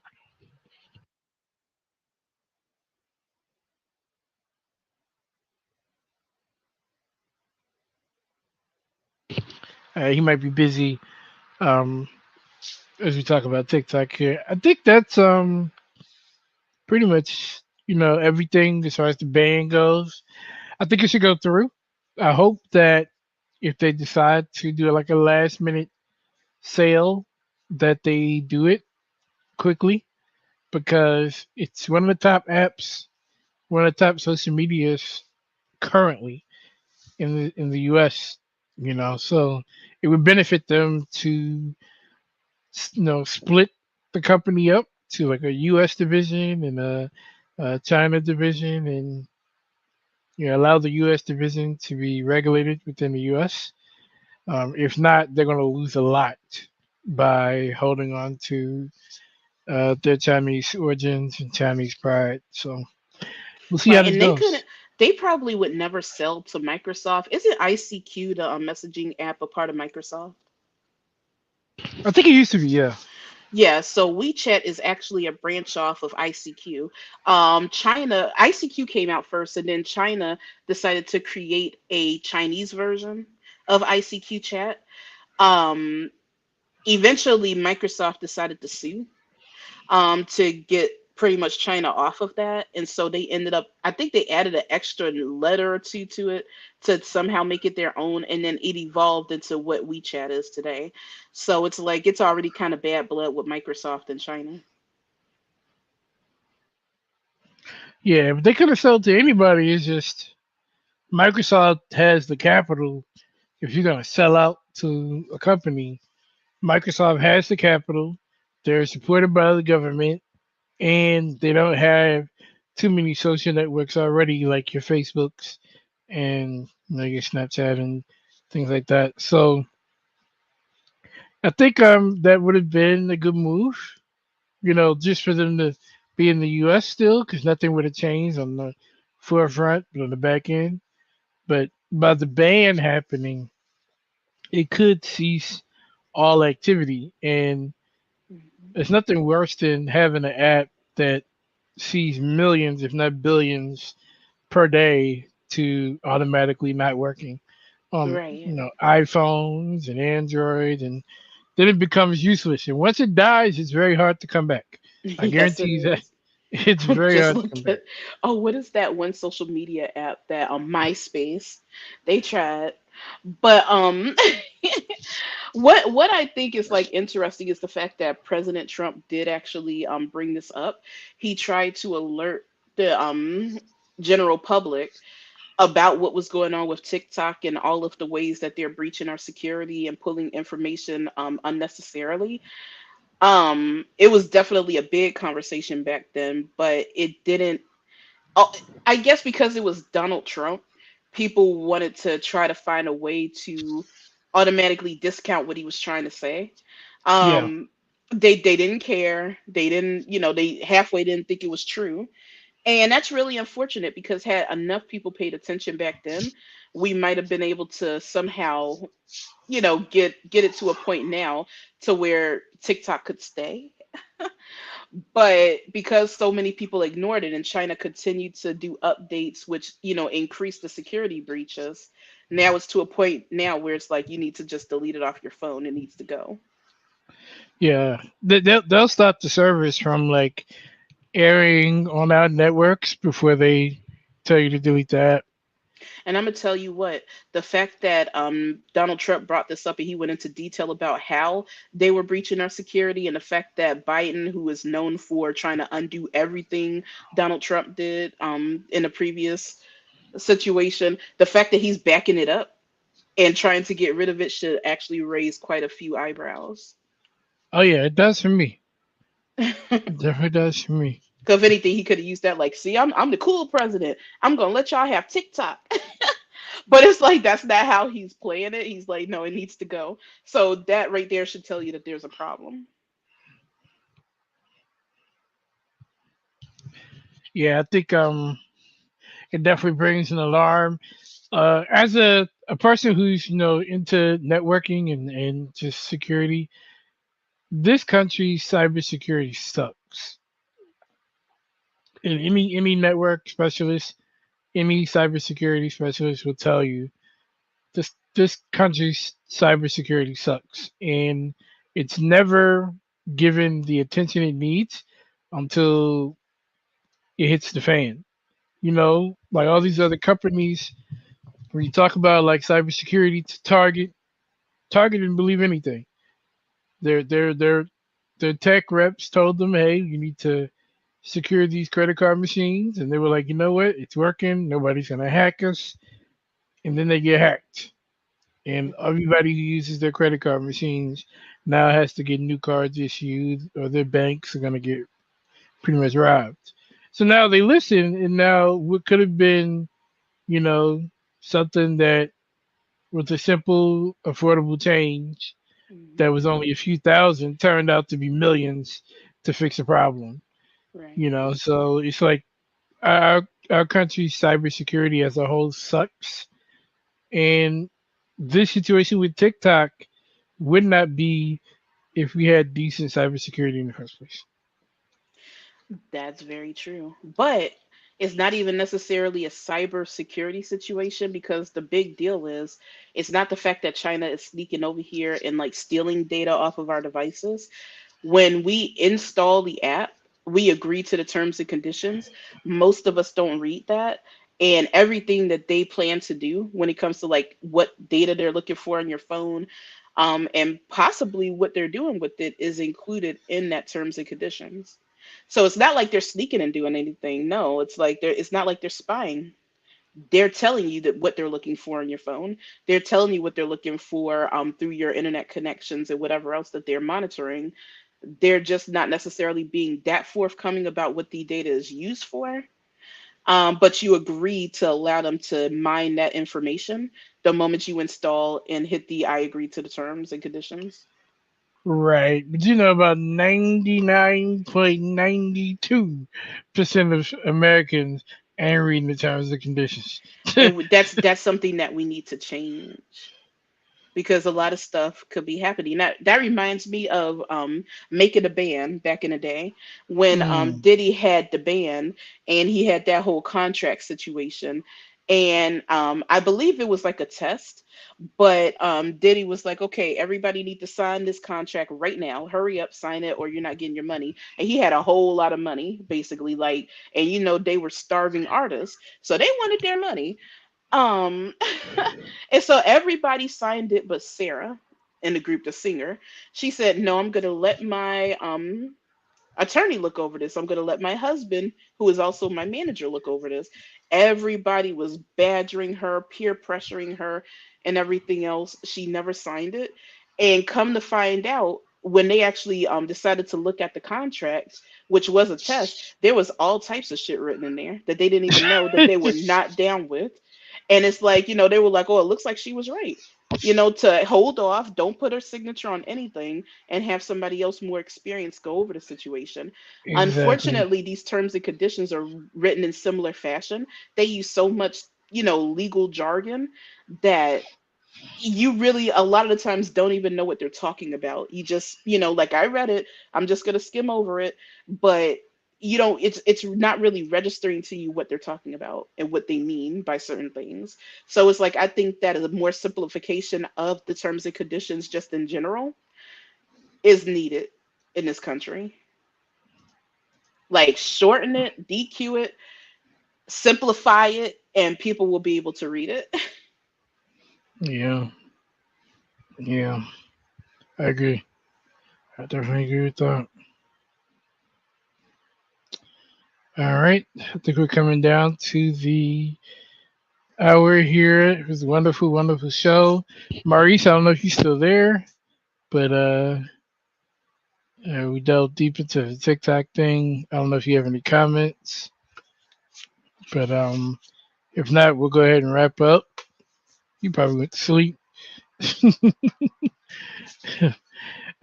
Speaker 1: He might be busy um, as we talk about TikTok here. I think that's pretty much everything as far as the ban goes. I think it should go through. I hope that if they decide to do like a last minute sale, that they do it quickly because it's one of the top apps, one of the top social medias currently in the U.S. So it would benefit them to split the company up to like a U.S. division and a China division, and allow the U.S. division to be regulated within the U.S. If not, they're going to lose a lot by holding on to their Chinese origins and Chinese pride. So we'll see how
Speaker 3: Right.
Speaker 1: this
Speaker 3: And they
Speaker 1: goes.
Speaker 3: couldn't, they probably would never sell to Microsoft. Isn't ICQ, the messaging app, a part of Microsoft?
Speaker 1: I think it used to be, yeah.
Speaker 3: Yeah, so WeChat is actually a branch off of ICQ. China, ICQ came out first, and then China decided to create a Chinese version of ICQ chat. Um, Eventually, Microsoft decided to sue to get pretty much China off of that. And so they ended up, I think they added an extra letter or two to it to somehow make it their own. And then it evolved into what WeChat is today. So it's like it's already kind of bad blood with Microsoft and China.
Speaker 1: Yeah, but they could have sold to anybody. It's just Microsoft has the capital. If you're going to sell out to a company, Microsoft has the capital. They're supported by the government, and they don't have too many social networks already, like your Facebooks and your Snapchat and things like that. So I think that would have been a good move. Just for them to be in the U.S. still, because nothing would have changed on the forefront, but on the back end. But by the ban happening, it could cease all activity, and
Speaker 3: Mhm.
Speaker 1: there's nothing worse than having an app that sees millions, if not billions, per day to automatically not working on
Speaker 3: Right.
Speaker 1: iPhones and Android, and then it becomes useless. And once it dies, it's very hard to come back. I
Speaker 3: Yes,
Speaker 1: guarantee
Speaker 3: it
Speaker 1: you that
Speaker 3: is.
Speaker 1: it's very
Speaker 3: Just
Speaker 1: hard to
Speaker 3: look
Speaker 1: come back.
Speaker 3: at, oh, what is that one social media app that MySpace? They tried, but What I think is like interesting is the fact that President Trump did actually bring this up. He tried to alert the general public about what was going on with TikTok and all of the ways that they're breaching our security and pulling information unnecessarily. It was definitely a big conversation back then, but it didn't. Oh, I guess because it was Donald Trump, people wanted to try to find a way to automatically discount what he was trying to say.
Speaker 1: Yeah,
Speaker 3: Um, they didn't care. They didn't, they halfway didn't think it was true. And that's really unfortunate because had enough people paid attention back then, we might have been able to somehow, get it to a point now to where TikTok could stay. But because so many people ignored it and China continued to do updates, which, increased the security breaches, now it's to a point now where it's like you need to just delete it off your phone. It needs to go.
Speaker 1: yeah. They'll stop the service from like airing on our networks before they tell you to delete that.
Speaker 3: And I'm gonna tell you what, the fact that Donald Trump brought this up and he went into detail about how they were breaching our security, and the fact that Biden, who is known for trying to undo everything Donald Trump did in a previous situation, the fact that he's backing it up and trying to get rid of it should actually raise quite a few eyebrows.
Speaker 1: Oh yeah, it does for me.
Speaker 3: Because
Speaker 1: It definitely does for me.
Speaker 3: if anything, he could have used that like, see, I'm the cool president. I'm gonna let y'all have TikTok. But it's like that's not how he's playing it. He's like, no, it needs to go. So that right there should tell you that there's a problem.
Speaker 1: Yeah, I think it definitely brings an alarm. As a person who's into networking and just security, this country's cybersecurity sucks. And any network specialist, any cybersecurity specialist will tell you this country's cybersecurity sucks, and it's never given the attention it needs until it hits the fan. Like all these other companies, when you talk about like cybersecurity to Target didn't believe anything. Their tech reps told them, hey, you need to secure these credit card machines, and they were like, you know what, it's working. Nobody's gonna hack us, and then they get hacked, and everybody who uses their credit card machines now has to get new cards issued, or their banks are gonna get pretty much robbed. So now they listen, and now what could have been, you know, something that was a simple, affordable change that
Speaker 3: Hmm.
Speaker 1: was only a few thousand turned out to be millions to fix a problem.
Speaker 3: Right.
Speaker 1: So it's like our country's cybersecurity as a whole sucks, and this situation with TikTok would not be if we had decent cybersecurity in the first place.
Speaker 3: That's very true. But it's not even necessarily a cyber security situation because the big deal is it's not the fact that China is sneaking over here and like stealing data off of our devices. When we install the app, we agree to the terms and conditions. Most of us don't read that. And everything that they plan to do when it comes to like what data they're looking for on your phone, and possibly what they're doing with it is included in that terms and conditions. So it's not like they're sneaking and doing anything. No, it's not like they're spying. They're telling you that what they're looking for on your phone. They're telling you what they're looking for through your internet connections and whatever else that they're monitoring. They're just not necessarily being that forthcoming about what the data is used for. But you agree to allow them to mine that information the moment you install and hit the I agree to the terms and conditions.
Speaker 1: Right. But about 99.92% of Americans ain't reading the terms and conditions.
Speaker 3: And that's something that we need to change because a lot of stuff could be happening. That reminds me of making a band back in the day when
Speaker 1: Mm,
Speaker 3: Diddy had the band and he had that whole contract situation. And I believe it was like a test, but Diddy was like, okay, everybody need to sign this contract right now. Hurry up, sign it, or you're not getting your money. And he had a whole lot of money, basically, like, and they were starving artists, so they wanted their money. Um, and so everybody signed it but Sarah. in the group, the singer. She said, "No, I'm gonna let my attorney look over this. I'm going to let my husband, who is also my manager, look over this." Everybody was badgering her, peer pressuring her, and everything else. She never signed it. And come to find out, when they actually decided to look at the contract, which was a test, there was all types of shit written in there that they didn't even know that they were not down with. And it's like, they were like, "Oh, it looks like she was right." To hold off, don't put her signature on anything, and have somebody else more experienced go over the situation.
Speaker 1: Exactly.
Speaker 3: Unfortunately, these terms and conditions are written in similar fashion. They use so much, legal jargon that you really a lot of the times don't even know what they're talking about. You just, like, I read it, I'm just going to skim over it, but it's not really registering to you what they're talking about and what they mean by certain things. So it's like, I think that a more simplification of the terms and conditions just in general is needed in this country. Like, shorten it, DQ it, simplify it, and people will be able to read it.
Speaker 1: Yeah. Yeah. I agree. I definitely agree with that. All right. I think we're coming down to the hour here. It was a wonderful, wonderful show. Maurice, I don't know if you're still there, but we delved deep into the TikTok thing. I don't know if you have any comments, but if not, we'll go ahead and wrap up. You probably went to sleep.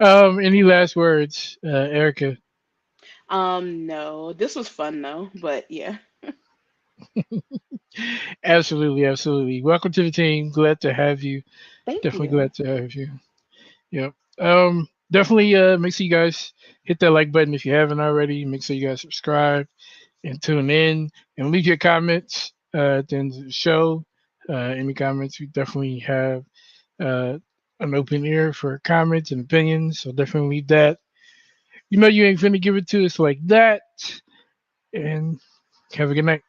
Speaker 1: Any last words, Erica?
Speaker 3: No, this was fun though, but yeah.
Speaker 1: Absolutely, absolutely. Welcome to the team. Glad to have you.
Speaker 3: Thank
Speaker 1: Definitely
Speaker 3: you.
Speaker 1: glad to have you. Yep. Definitely make sure you guys hit that like button if you haven't already. Make sure you guys subscribe and tune in and leave your comments at the end of the show. Any comments, we definitely have uh, an open ear for comments and opinions. So definitely leave that. You know you ain't finna give it to us like that. And have a good night.